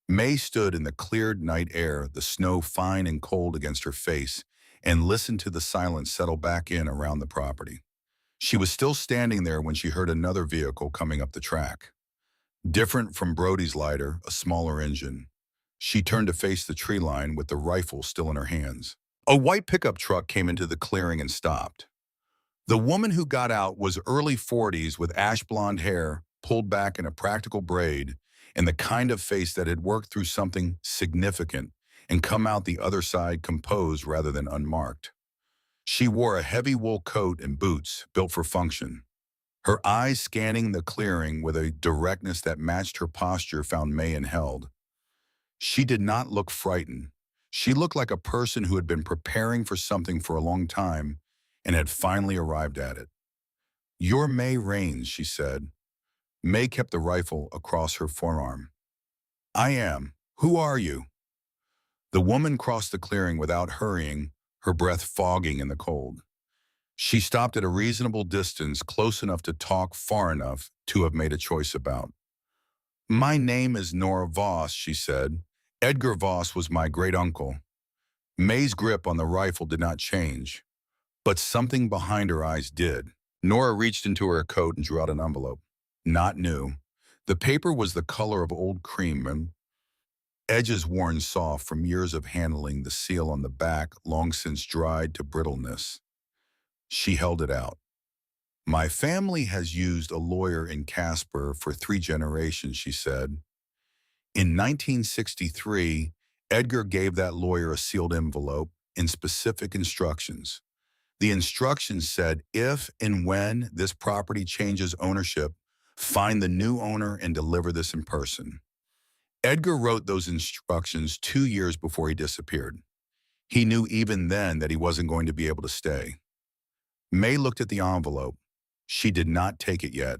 May stood in the cleared night air, the snow fine and cold against her face, and listened to the silence settle back in around the property. She was still standing there when she heard another vehicle coming up the track. Different from Brody's lighter, a smaller engine. She turned to face the tree line with the rifle still in her hands. A white pickup truck came into the clearing and stopped. The woman who got out was early 40s with ash blonde hair, pulled back in a practical braid, and the kind of face that had worked through something significant and come out the other side composed rather than unmarked. She wore a heavy wool coat and boots built for function. Her eyes scanning the clearing with a directness that matched her posture found May and held. She did not look frightened. She looked like a person who had been preparing for something for a long time and had finally arrived at it. You're May Raines, she said. May kept the rifle across her forearm. I am. Who are you? The woman crossed the clearing without hurrying, her breath fogging in the cold. She stopped at a reasonable distance, close enough to talk, far enough to have made a choice about. My name is Nora Voss, she said. Edgar Voss was my great-uncle. May's grip on the rifle did not change, but something behind her eyes did. Nora reached into her coat and drew out an envelope. Not new. The paper was the color of old cream and edges worn soft from years of handling, the seal on the back long since dried to brittleness. She held it out. My family has used a lawyer in Casper for 3 generations, she said. In 1963, Edgar gave that lawyer a sealed envelope in specific instructions. The instructions said, if and when this property changes ownership, find the new owner and deliver this in person. Edgar wrote those instructions 2 years before he disappeared. He knew even then that he wasn't going to be able to stay. May looked at the envelope. She did not take it yet.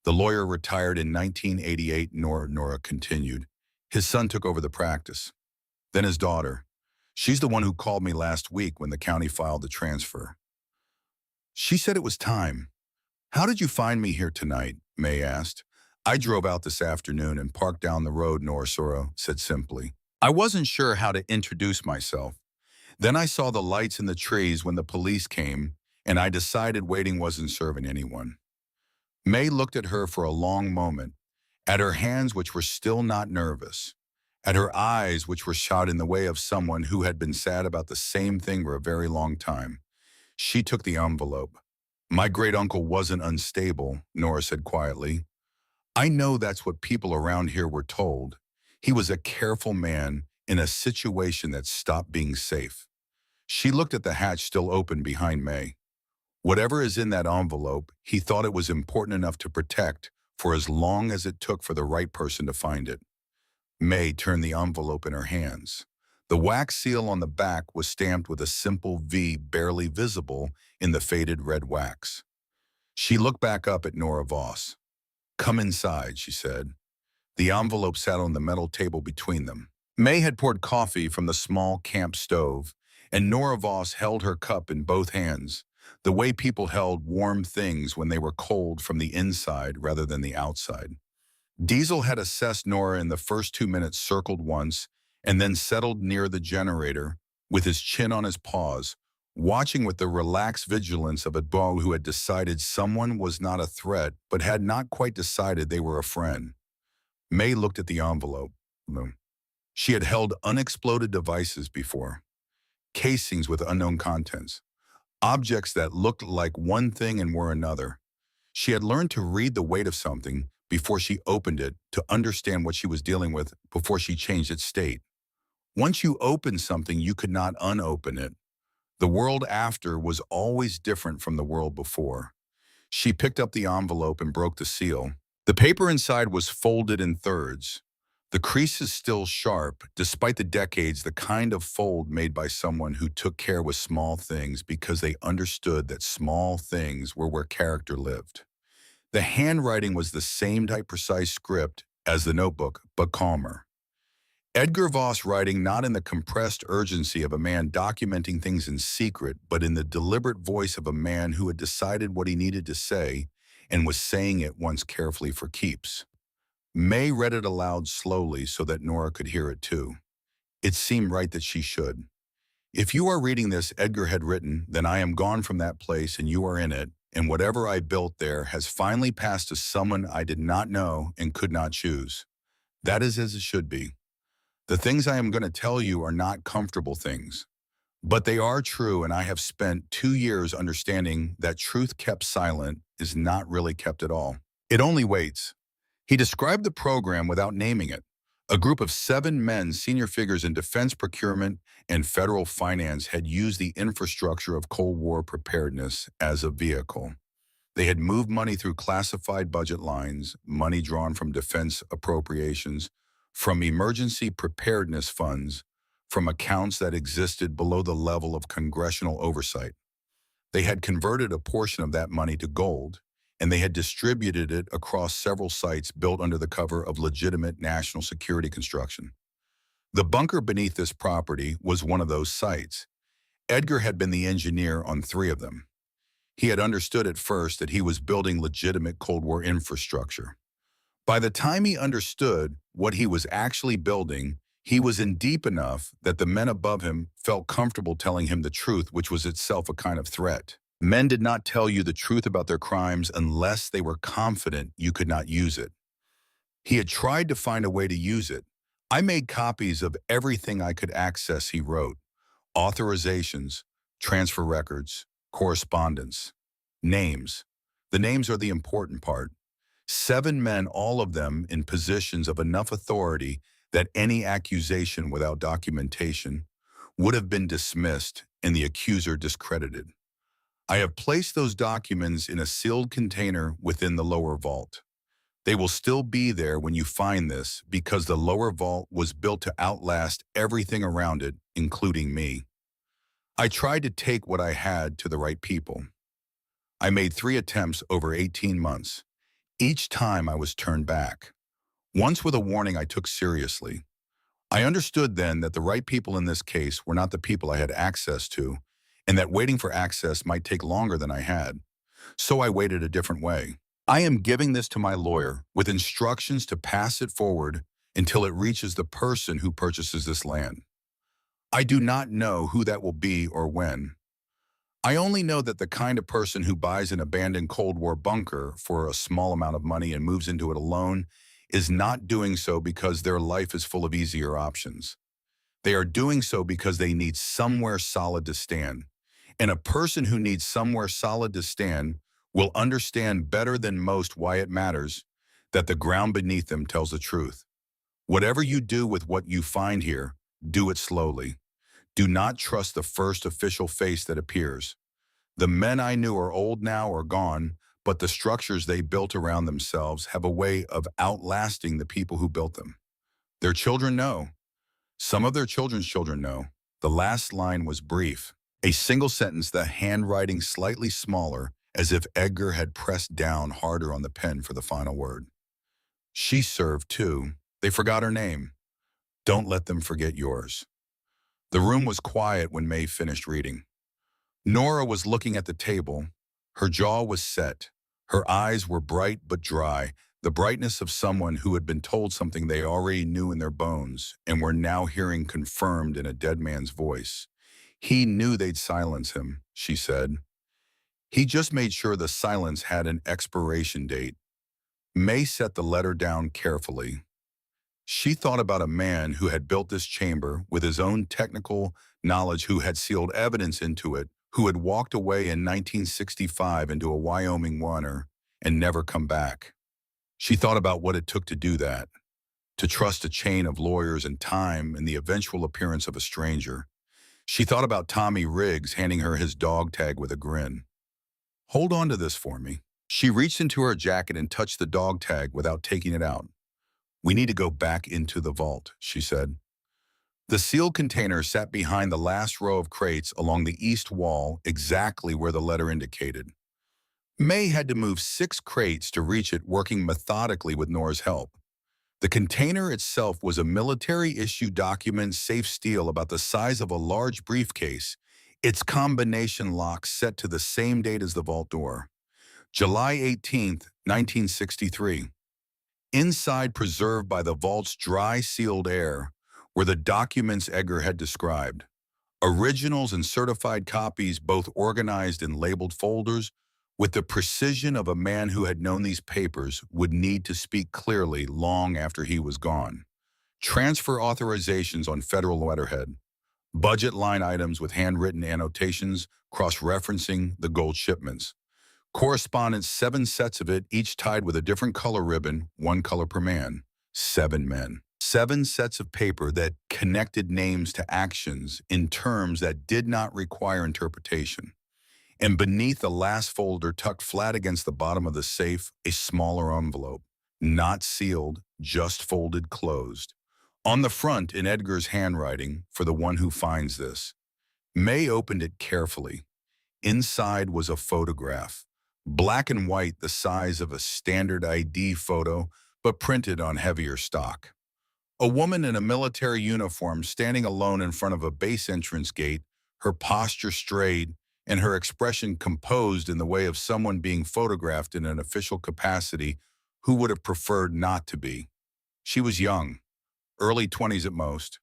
The lawyer retired in 1988, Nora continued. His son took over the practice. Then his daughter. She's the one who called me last week when the county filed the transfer. She said it was time. How did you find me here tonight? May asked. I drove out this afternoon and parked down the road, Nora said simply. I wasn't sure how to introduce myself. Then I saw the lights in the trees when the police came, and I decided waiting wasn't serving anyone. May looked at her for a long moment, at her hands which were still not nervous, at her eyes which were shot in the way of someone who had been sad about the same thing for a very long time. She took the envelope. My great-uncle wasn't unstable, Nora said quietly. I know that's what people around here were told. He was a careful man in a situation that stopped being safe. She looked at the hatch still open behind May. Whatever is in that envelope, he thought it was important enough to protect for as long as it took for the right person to find it. May turned the envelope in her hands. The wax seal on the back was stamped with a simple V barely visible in the faded red wax. She looked back up at Nora Voss. "Come inside," she said. The envelope sat on the metal table between them. May had poured coffee from the small camp stove, and Nora Voss held her cup in both hands, the way people held warm things when they were cold from the inside rather than the outside. Diesel had assessed Nora in the first 2 minutes, circled once, and then settled near the generator, with his chin on his paws, watching with the relaxed vigilance of a dog who had decided someone was not a threat but had not quite decided they were a friend. May looked at the envelope. She had held unexploded devices before, casings with unknown contents, objects that looked like one thing and were another. She had learned to read the weight of something before she opened it, to understand what she was dealing with before she changed its state. Once you opened something, you could not unopen it. The world after was always different from the world before. She picked up the envelope and broke the seal. The paper inside was folded in thirds. The creases still sharp, despite the decades, the kind of fold made by someone who took care with small things because they understood that small things were where character lived. The handwriting was the same type precise script as the notebook, but calmer. Edgar Voss writing not in the compressed urgency of a man documenting things in secret, but in the deliberate voice of a man who had decided what he needed to say and was saying it once carefully for keeps. May read it aloud slowly so that Nora could hear it too. It seemed right that she should. "If you are reading this," Edgar had written, "then I am gone from that place and you are in it, and whatever I built there has finally passed to someone I did not know and could not choose. That is as it should be. The things I am going to tell you are not comfortable things, but they are true, and I have spent 2 years understanding that truth kept silent is not really kept at all. It only waits." He described the program without naming it. A group of 7 men, senior figures in defense procurement and federal finance, had used the infrastructure of Cold War preparedness as a vehicle. They had moved money through classified budget lines, money drawn from defense appropriations, from emergency preparedness funds, from accounts that existed below the level of congressional oversight. They had converted a portion of that money to gold, and they had distributed it across several sites built under the cover of legitimate national security construction. The bunker beneath this property was one of those sites. Edgar had been the engineer on 3 of them. He had understood at first that he was building legitimate Cold War infrastructure. By the time he understood what he was actually building, he was in deep enough that the men above him felt comfortable telling him the truth, which was itself a kind of threat. Men did not tell you the truth about their crimes unless they were confident you could not use it. He had tried to find a way to use it. "I made copies of everything I could access," he wrote. "Authorizations, transfer records, correspondence, names. The names are the important part. 7 men, all of them in positions of enough authority that any accusation without documentation would have been dismissed and the accuser discredited. I have placed those documents in a sealed container within the lower vault. They will still be there when you find this because the lower vault was built to outlast everything around it, including me. I tried to take what I had to the right people. I made 3 attempts over 18 months. Each time I was turned back. Once with a warning I took seriously. I understood then that the right people in this case were not the people I had access to, and that waiting for access might take longer than I had. So I waited a different way. I am giving this to my lawyer with instructions to pass it forward until it reaches the person who purchases this land. I do not know who that will be or when. I only know that the kind of person who buys an abandoned Cold War bunker for a small amount of money and moves into it alone is not doing so because their life is full of easier options. They are doing so because they need somewhere solid to stand. And a person who needs somewhere solid to stand will understand better than most why it matters that the ground beneath them tells the truth. Whatever you do with what you find here, do it slowly. Do not trust the first official face that appears. The men I knew are old now or gone, but the structures they built around themselves have a way of outlasting the people who built them. Their children know. Some of their children's children know. The last line was brief, a single sentence, the handwriting slightly smaller, as if Edgar had pressed down harder on the pen for the final word. She served too. They forgot her name. Don't let them forget yours. The room was quiet when May finished reading. Nora was looking at the table. Her jaw was set. Her eyes were bright but dry, the brightness of someone who had been told something they already knew in their bones and were now hearing confirmed in a dead man's voice. He knew they'd silence him, she said. He just made sure the silence had an expiration date. May set the letter down carefully. She thought about a man who had built this chamber with his own technical knowledge, who had sealed evidence into it, who had walked away in 1965 into a Wyoming runner and never come back. She thought about what it took to do that, to trust a chain of lawyers and time and the eventual appearance of a stranger. She thought about Tommy Riggs handing her his dog tag with a grin. Hold on to this for me. She reached into her jacket and touched the dog tag without taking it out. We need to go back into the vault, she said. The sealed container sat behind the last row of crates along the east wall, exactly where the letter indicated. May had to move 6 crates to reach it, working methodically with Nora's help. The container itself was a military-issue document, safe steel about the size of a large briefcase, its combination lock set to the same date as the vault door, July 18th, 1963. Inside, preserved by the vault's dry, sealed air, were the documents Edgar had described. Originals and certified copies, both organized in labeled folders, with the precision of a man who had known these papers would need to speak clearly long after he was gone. Transfer authorizations on federal letterhead. Budget line items with handwritten annotations cross-referencing the gold shipments. Correspondence, 7 sets of it, each tied with a different color ribbon, 1 color per man. 7 men. 7 sets of paper that connected names to actions in terms that did not require interpretation. And beneath the last folder, tucked flat against the bottom of the safe, a smaller envelope. Not sealed, just folded closed. On the front, in Edgar's handwriting, for the one who finds this. May opened it carefully. Inside was a photograph. Black and white, the size of a standard ID photo, but printed on heavier stock. A woman in a military uniform standing alone in front of a base entrance gate, her posture straight and her expression composed in the way of someone being photographed in an official capacity who would have preferred not to be. She was young, early 20s at most.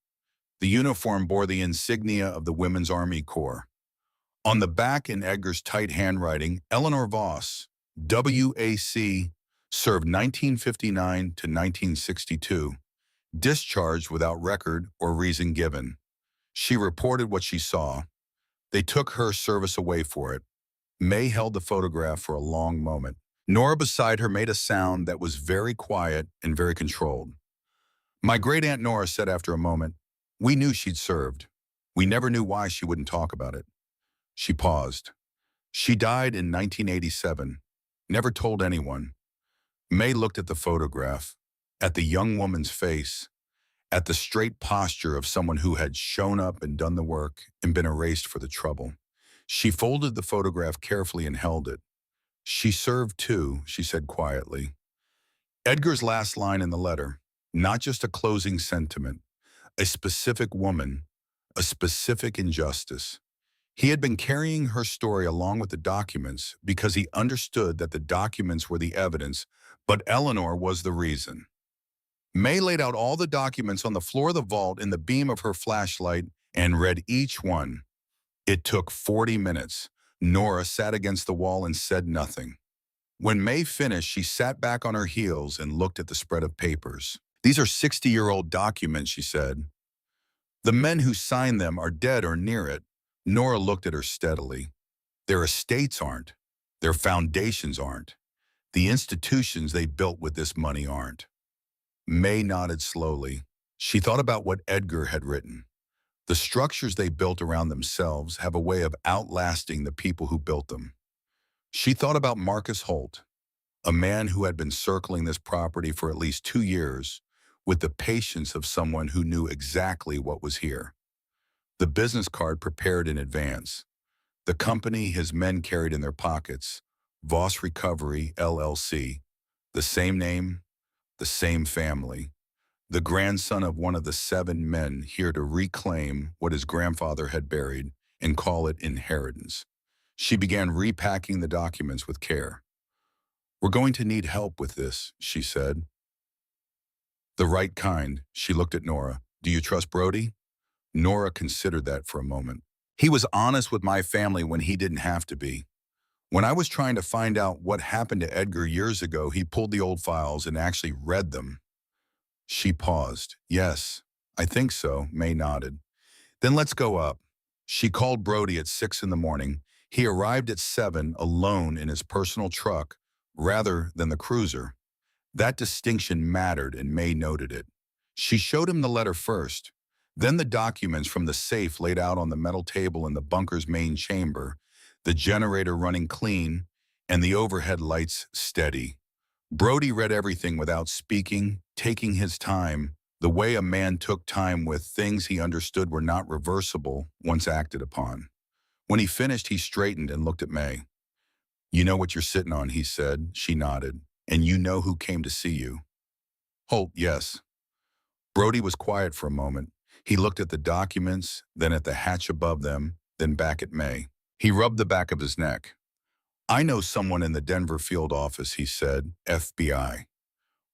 The uniform bore the insignia of the Women's Army Corps. On the back, in Edgar's tight handwriting, Eleanor Voss, WAC, served 1959 to 1962, discharged without record or reason given. She reported what she saw. They took her service away for it. May held the photograph for a long moment. Nora beside her made a sound that was very quiet and very controlled. My great-aunt Nora said after a moment, "We knew she'd served. We never knew why she wouldn't talk about it." She paused. She died in 1987. Never told anyone. May looked at the photograph, at the young woman's face, at the straight posture of someone who had shown up and done the work and been erased for the trouble. She folded the photograph carefully and held it. She served too, she said quietly. Edgar's last line in the letter, not just a closing sentiment, a specific woman, a specific injustice. He had been carrying her story along with the documents because he understood that the documents were the evidence, but Eleanor was the reason. May laid out all the documents on the floor of the vault in the beam of her flashlight and read each one. It took 40 minutes. Nora sat against the wall and said nothing. When May finished, she sat back on her heels and looked at the spread of papers. "These are 60-year-old documents," she said. "The men who signed them are dead or near it." Nora looked at her steadily. "Their estates aren't. Their foundations aren't. The institutions they built with this money aren't." May nodded slowly. She thought about what Edgar had written. The structures they built around themselves have a way of outlasting the people who built them. She thought about Marcus Holt, a man who had been circling this property for at least 2 years, with the patience of someone who knew exactly what was here. The business card prepared in advance. The company his men carried in their pockets, Voss Recovery, LLC. The same name, the same family. The grandson of one of the 7 men here to reclaim what his grandfather had buried and call it inheritance. She began repacking the documents with care. "We're going to need help with this," she said. "The right kind." She looked at Nora. "Do you trust Brody?" Nora considered that for a moment. "He was honest with my family when he didn't have to be. When I was trying to find out what happened to Edgar years ago, he pulled the old files and actually read them." She paused. "Yes, I think so," May nodded. "Then let's go up." She called Brody at 6 in the morning. He arrived at 7 alone in his personal truck rather than the cruiser. That distinction mattered, and May noted it. She showed him the letter first, then the documents from the safe laid out on the metal table in the bunker's main chamber, the generator running clean, and the overhead lights steady. Brody read everything without speaking, taking his time, the way a man took time with things he understood were not reversible once acted upon. When he finished, he straightened and looked at May. "You know what you're sitting on," he said. She nodded. "And you know who came to see you?" "Holt, yes." Brody was quiet for a moment. He looked at the documents, then at the hatch above them, then back at May. He rubbed the back of his neck. "I know someone in the Denver field office," he said, "FBI.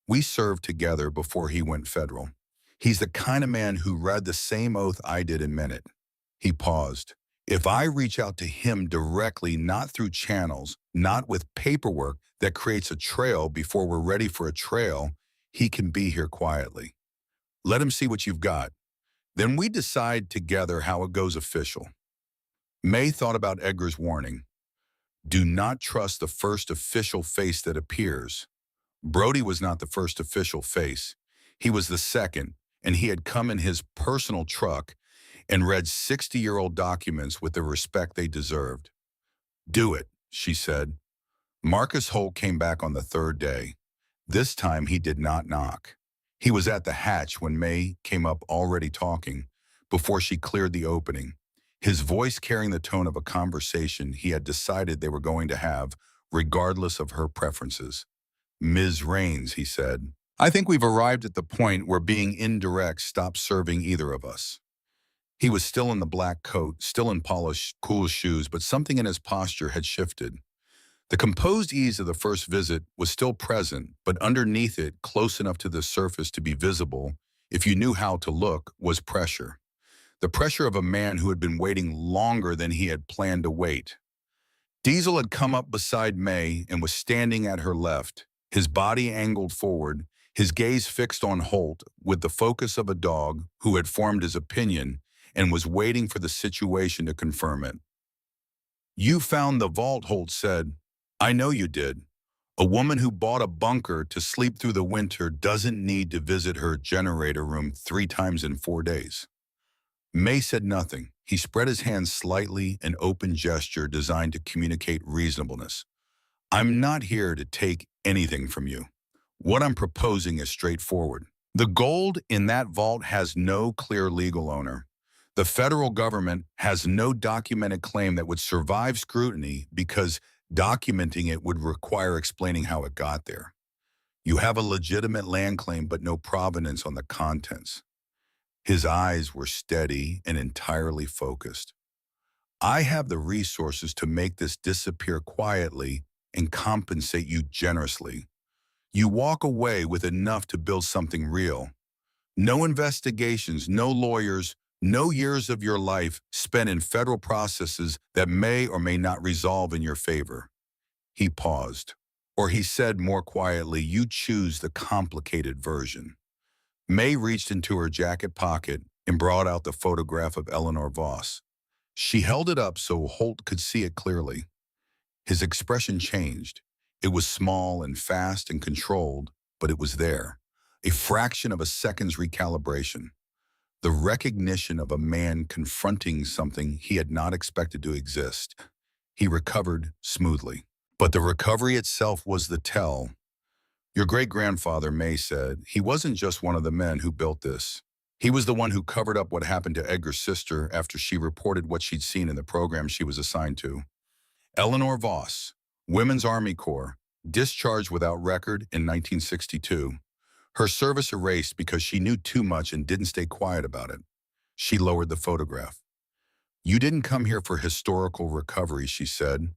We served together before he went federal. He's the kind of man who read the same oath I did and meant it." He paused. "If I reach out to him directly, not through channels, not with paperwork that creates a trail before we're ready for a trail, he can be here quietly. Let him see what you've got. Then we decide together how it goes official." May thought about Edgar's warning. Do not trust the first official face that appears. Brody was not the first official face. He was the second, and he had come in his personal truck and read 60-year-old documents with the respect they deserved. "Do it," she said. Marcus Holt came back on the 3rd day. This time he did not knock. He was at the hatch when May came up already talking, before she cleared the opening. His voice carrying the tone of a conversation he had decided they were going to have, regardless of her preferences. "Ms. Rains," he said, "I think we've arrived at the point where being indirect stops serving either of us." He was still in the black coat, still in polished, cool shoes, but something in his posture had shifted. The composed ease of the first visit was still present, but underneath it, close enough to the surface to be visible, if you knew how to look, was pressure. The pressure of a man who had been waiting longer than he had planned to wait. Diesel had come up beside May and was standing at her left, his body angled forward, his gaze fixed on Holt with the focus of a dog who had formed his opinion and was waiting for the situation to confirm it. "You found the vault," Holt said. "I know you did. A woman who bought a bunker to sleep through the winter doesn't need to visit her generator room 3 times in 4 days." May said nothing. He spread his hands slightly, an open gesture designed to communicate reasonableness. "I'm not here to take anything from you. What I'm proposing is straightforward. The gold in that vault has no clear legal owner. The federal government has no documented claim that would survive scrutiny because documenting it would require explaining how it got there. You have a legitimate land claim but no provenance on the contents." His eyes were steady and entirely focused. "I have the resources to make this disappear quietly and compensate you generously. You walk away with enough to build something real. No investigations, no lawyers, no years of your life spent in federal processes that may or may not resolve in your favor." He paused. Or he said more quietly, "You choose the complicated version." May reached into her jacket pocket and brought out the photograph of Eleanor Voss. She held it up so Holt could see it clearly. His expression changed. It was small and fast and controlled, but it was there. A fraction of a second's recalibration. the recognition of a man confronting something he had not expected to exist. He recovered smoothly. But the recovery itself was the tell. Your great-grandfather, May said, he wasn't just one of the men who built this. He was the one who covered up what happened to Edgar's sister after she reported what she'd seen in the program she was assigned to. Eleanor Voss, Women's Army Corps, discharged without record in 1962. Her service erased because she knew too much and didn't stay quiet about it. She lowered the photograph. You didn't come here for historical recovery, she said.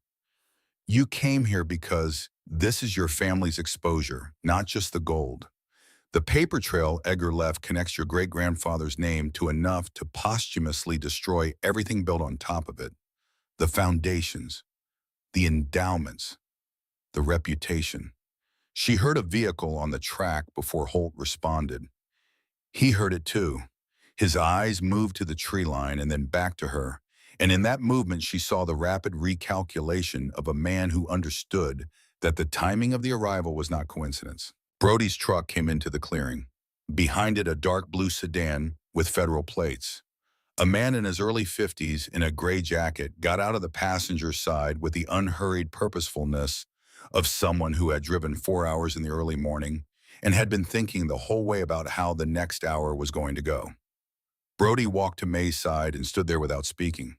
You came here because this is your family's exposure, not just the gold. The paper trail Edgar left connects your great-grandfather's name to enough to posthumously destroy everything built on top of it. The foundations, the endowments, the reputation. She heard a vehicle on the track before Holt responded. He heard it too. His eyes moved to the tree line and then back to her, and in that movement she saw the rapid recalculation of a man who understood that the timing of the arrival was not coincidence. Brody's truck came into the clearing. Behind it, a dark blue sedan with federal plates. A man in his early 50s in a gray jacket got out of the passenger side with the unhurried purposefulness of someone who had driven 4 hours in the early morning and had been thinking the whole way about how the next hour was going to go. Brody walked to May's side and stood there without speaking.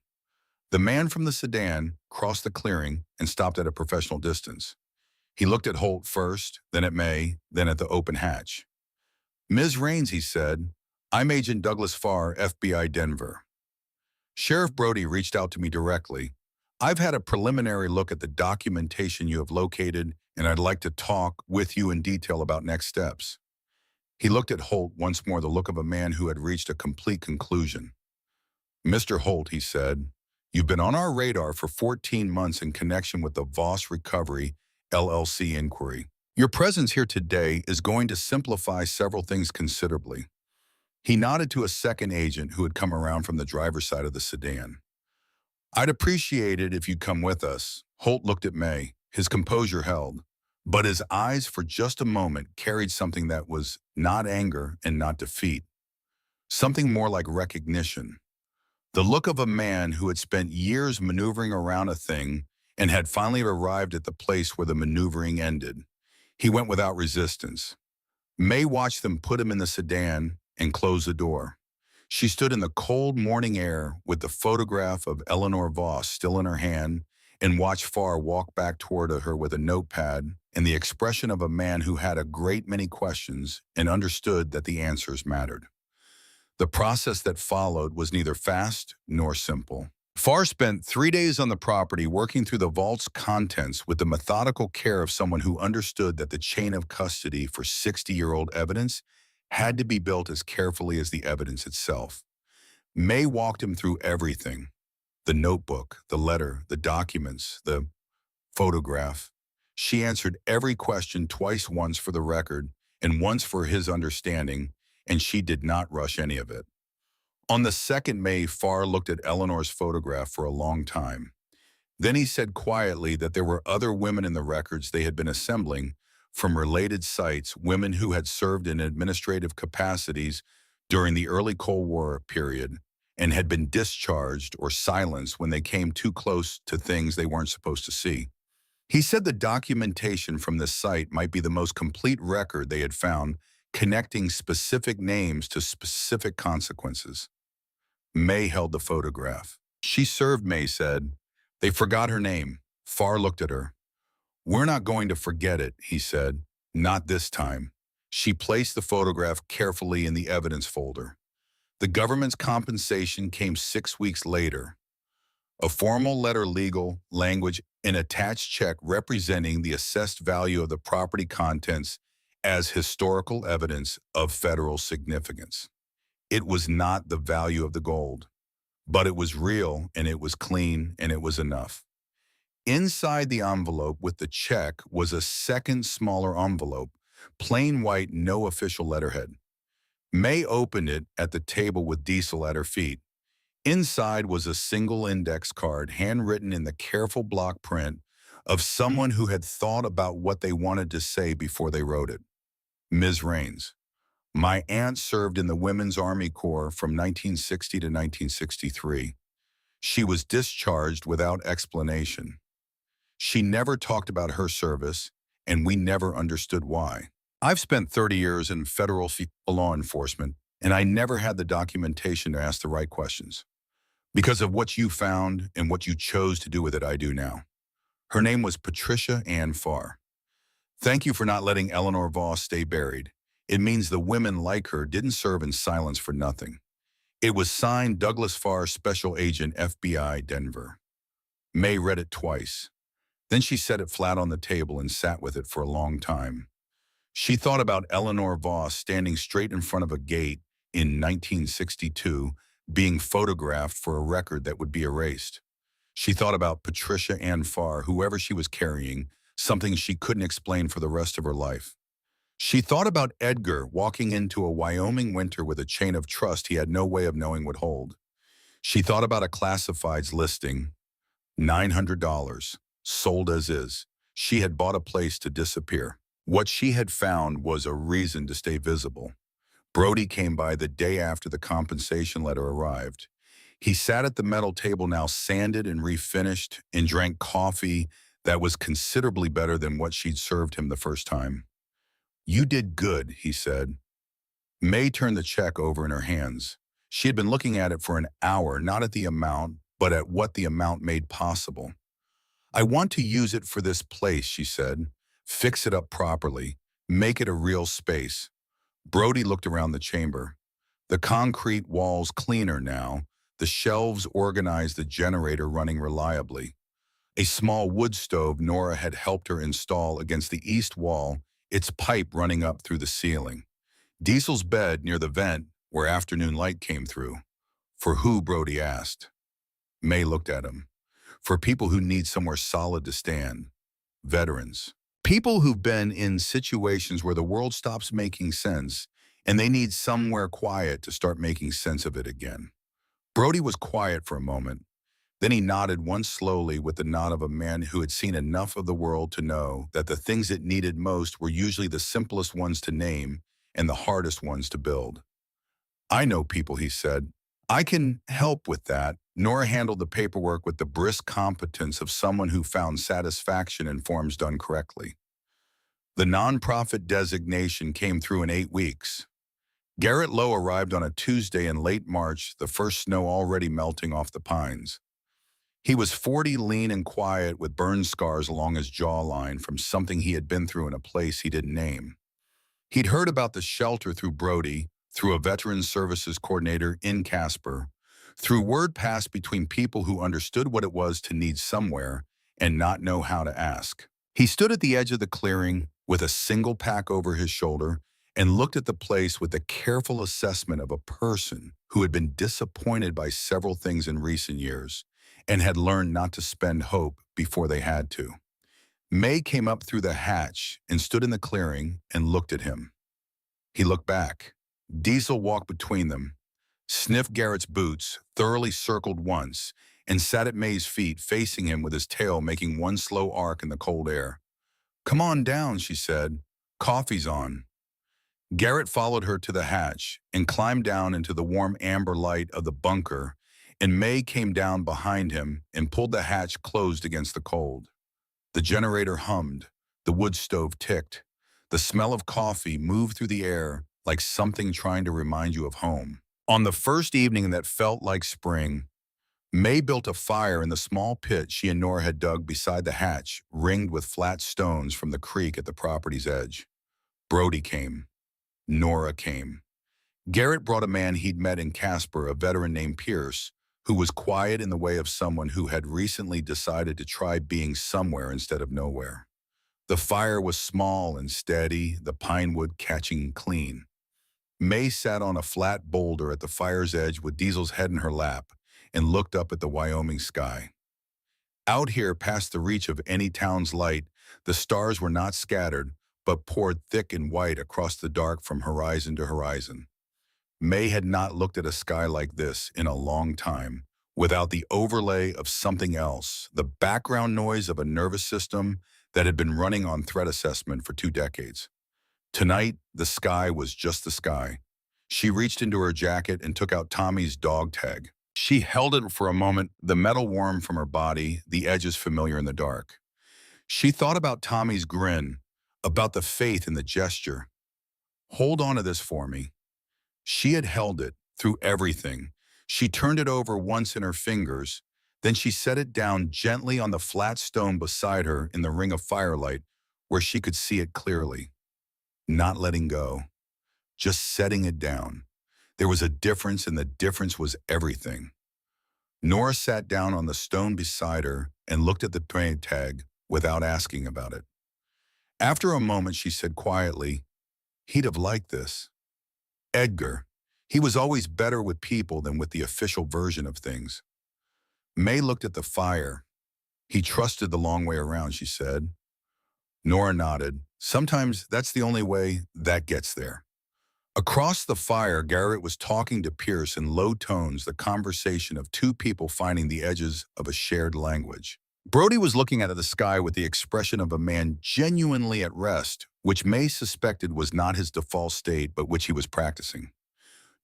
The man from the sedan crossed the clearing and stopped at a professional distance. He looked at Holt first, then at May, then at the open hatch. Ms. Raines, he said, I'm Agent Douglas Farr, FBI Denver. Sheriff Brody reached out to me directly. I've had a preliminary look at the documentation you have located, and I'd like to talk with you in detail about next steps. He looked at Holt once more, the look of a man who had reached a complete conclusion. Mr. Holt, he said, you've been on our radar for 14 months in connection with the Voss Recovery LLC inquiry. Your presence here today is going to simplify several things considerably. He nodded to a second agent who had come around from the driver's side of the sedan. I'd appreciate it if you'd come with us. Holt looked at May, his composure held, but his eyes for just a moment carried something that was not anger and not defeat, something more like recognition. The look of a man who had spent years maneuvering around a thing and had finally arrived at the place where the maneuvering ended. He went without resistance. May watched them put him in the sedan and close the door. She stood in the cold morning air with the photograph of Eleanor Voss still in her hand and watched Farr walk back toward her with a notepad and the expression of a man who had a great many questions and understood that the answers mattered. The process that followed was neither fast nor simple. Farr spent 3 days on the property working through the vault's contents with the methodical care of someone who understood that the chain of custody for 60-year-old evidence had to be built as carefully as the evidence itself. May walked him through everything: the notebook, the letter, the documents, the photograph. She answered every question twice, once for the record and once for his understanding, and she did not rush any of it. On the second May, Farr looked at Eleanor's photograph for a long time. Then he said quietly that there were other women in the records they had been assembling from related sites, women who had served in administrative capacities during the early Cold War period and had been discharged or silenced when they came too close to things they weren't supposed to see. He said the documentation from this site might be the most complete record they had found, connecting specific names to specific consequences. May held the photograph. She served, May said. They forgot her name. Farr looked at her. We're not going to forget it, he said. Not this time. She placed the photograph carefully in the evidence folder. The government's compensation came 6 weeks later. A formal letter, legal language, an attached check representing the assessed value of the property contents as historical evidence of federal significance. It was not the value of the gold, but it was real and it was clean and it was enough. Inside the envelope with the check was a second smaller envelope, plain white, no official letterhead. May opened it at the table with Diesel at her feet. Inside was a single index card, handwritten in the careful block print of someone who had thought about what they wanted to say before they wrote it. Ms. Raines. My aunt served in the Women's Army Corps from 1960 to 1963. She was discharged without explanation. She never talked about her service, and we never understood why. I've spent 30 years in federal law enforcement, and I never had the documentation to ask the right questions. Because of what you found and what you chose to do with it, I do now. Her name was Patricia Ann Farr. Thank you for not letting Eleanor Voss stay buried. It means the women like her didn't serve in silence for nothing. It was signed Douglas Farr, Special Agent, FBI, Denver. May read it twice. Then she set it flat on the table and sat with it for a long time. She thought about Eleanor Voss standing straight in front of a gate in 1962, being photographed for a record that would be erased. She thought about Patricia Ann Farr, whoever she was carrying, something she couldn't explain for the rest of her life. She thought about Edgar walking into a Wyoming winter with a chain of trust he had no way of knowing would hold. She thought about a classifieds listing, $900, sold as is. She had bought a place to disappear. What she had found was a reason to stay visible. Brody came by the day after the compensation letter arrived. He sat at the metal table, now sanded and refinished, and drank coffee that was considerably better than what she'd served him the first time. "You did good," he said. May turned the check over in her hands. She had been looking at it for an hour, not at the amount, but at what the amount made possible. "I want to use it for this place," she said. "Fix it up properly. Make it a real space." Brody looked around the chamber. The concrete walls cleaner now, the shelves organized, the generator running reliably. A small wood stove Nora had helped her install against the east wall, its pipe running up through the ceiling. Diesel's bed near the vent where afternoon light came through. "For who?" Brody asked. May looked at him. "For people who need somewhere solid to stand. Veterans. People who've been in situations where the world stops making sense and they need somewhere quiet to start making sense of it again." Brody was quiet for a moment. Then he nodded once slowly, with the nod of a man who had seen enough of the world to know that the things it needed most were usually the simplest ones to name and the hardest ones to build. "I know people," he said. "I can help with that." Nora handled the paperwork with the brisk competence of someone who found satisfaction in forms done correctly. The nonprofit designation came through in 8 weeks. Garrett Lowe arrived on a Tuesday in late March, the first snow already melting off the pines. He was 40, lean and quiet, with burn scars along his jawline from something he had been through in a place he didn't name. He'd heard about the shelter through Brody, through a Veterans Services coordinator in Casper, through word passed between people who understood what it was to need somewhere and not know how to ask. He stood at the edge of the clearing with a single pack over his shoulder and looked at the place with the careful assessment of a person who had been disappointed by several things in recent years and had learned not to spend hope before they had to. May came up through the hatch and stood in the clearing and looked at him. He looked back. Diesel walked between them, sniffed Garrett's boots, thoroughly circled once, and sat at May's feet, facing him with his tail making one slow arc in the cold air. "Come on down," she said. "Coffee's on." Garrett followed her to the hatch and climbed down into the warm amber light of the bunker, and May came down behind him and pulled the hatch closed against the cold. The generator hummed, the wood stove ticked. The smell of coffee moved through the air like something trying to remind you of home. On the first evening that felt like spring, May built a fire in the small pit she and Nora had dug beside the hatch, ringed with flat stones from the creek at the property's edge. Brody came. Nora came. Garrett brought a man he'd met in Casper, a veteran named Pierce, who was quiet in the way of someone who had recently decided to try being somewhere instead of nowhere. The fire was small and steady, the pine wood catching clean. May sat on a flat boulder at the fire's edge with Diesel's head in her lap and looked up at the Wyoming sky. Out here, past the reach of any town's light, the stars were not scattered, but poured thick and white across the dark from horizon to horizon. May had not looked at a sky like this in a long time, without the overlay of something else, the background noise of a nervous system that had been running on threat assessment for 2 decades. Tonight, the sky was just the sky. She reached into her jacket and took out Tommy's dog tag. She held it for a moment, the metal warm from her body, the edges familiar in the dark. She thought about Tommy's grin, about the faith in the gesture. Hold on to this for me. She had held it through everything. She turned it over once in her fingers, then she set it down gently on the flat stone beside her in the ring of firelight where she could see it clearly. Not letting go, just setting it down. There was a difference, and the difference was everything. Nora sat down on the stone beside her and looked at the train tag without asking about it. After a moment, she said quietly, "He'd have liked this. Edgar. He was always better with people than with the official version of things." May looked at the fire. "He trusted the long way around," she said. Nora nodded. "Sometimes that's the only way that gets there." Across the fire, Garrett was talking to Pierce in low tones, the conversation of two people finding the edges of a shared language. Brody was looking at the sky with the expression of a man genuinely at rest, which May suspected was not his default state, but which he was practicing.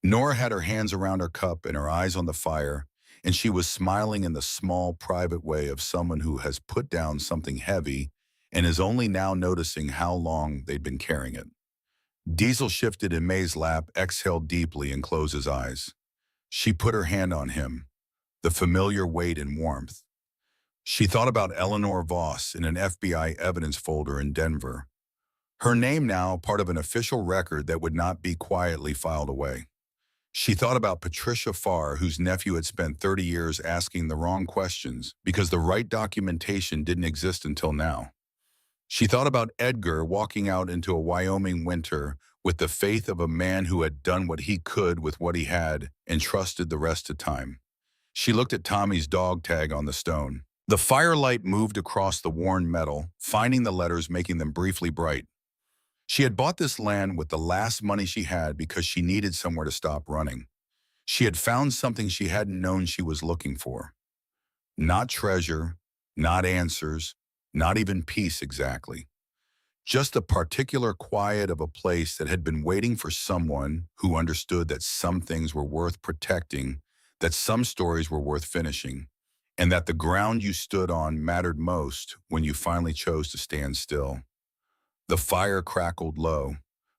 Nora had her hands around her cup and her eyes on the fire, and she was smiling in the small, private way of someone who has put down something heavy and is only now noticing how long they'd been carrying it. Diesel shifted in May's lap, exhaled deeply, and closed his eyes. She put her hand on him, the familiar weight and warmth. She thought about Eleanor Voss in an FBI evidence folder in Denver. Her name now part of an official record that would not be quietly filed away. She thought about Patricia Farr, whose nephew had spent 30 years asking the wrong questions because the right documentation didn't exist until now. She thought about Edgar walking out into a Wyoming winter with the faith of a man who had done what he could with what he had and trusted the rest to time. She looked at Tommy's dog tag on the stone. The firelight moved across the worn metal, finding the letters, making them briefly bright. She had bought this land with the last money she had because she needed somewhere to stop running. She had found something she hadn't known she was looking for. Not treasure, not answers, not even peace exactly. Just the particular quiet of a place that had been waiting for someone who understood that some things were worth protecting, that some stories were worth finishing, and that the ground you stood on mattered most when you finally chose to stand still. The fire crackled low.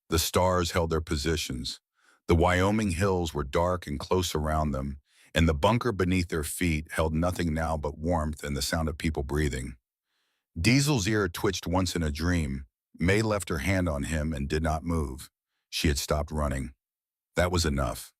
The stars held their positions. The Wyoming hills were dark and close around them, and the bunker beneath their feet held nothing now but warmth and the sound of people breathing. Diesel's ear twitched once in a dream. May left her hand on him and did not move. She had stopped running. That was enough.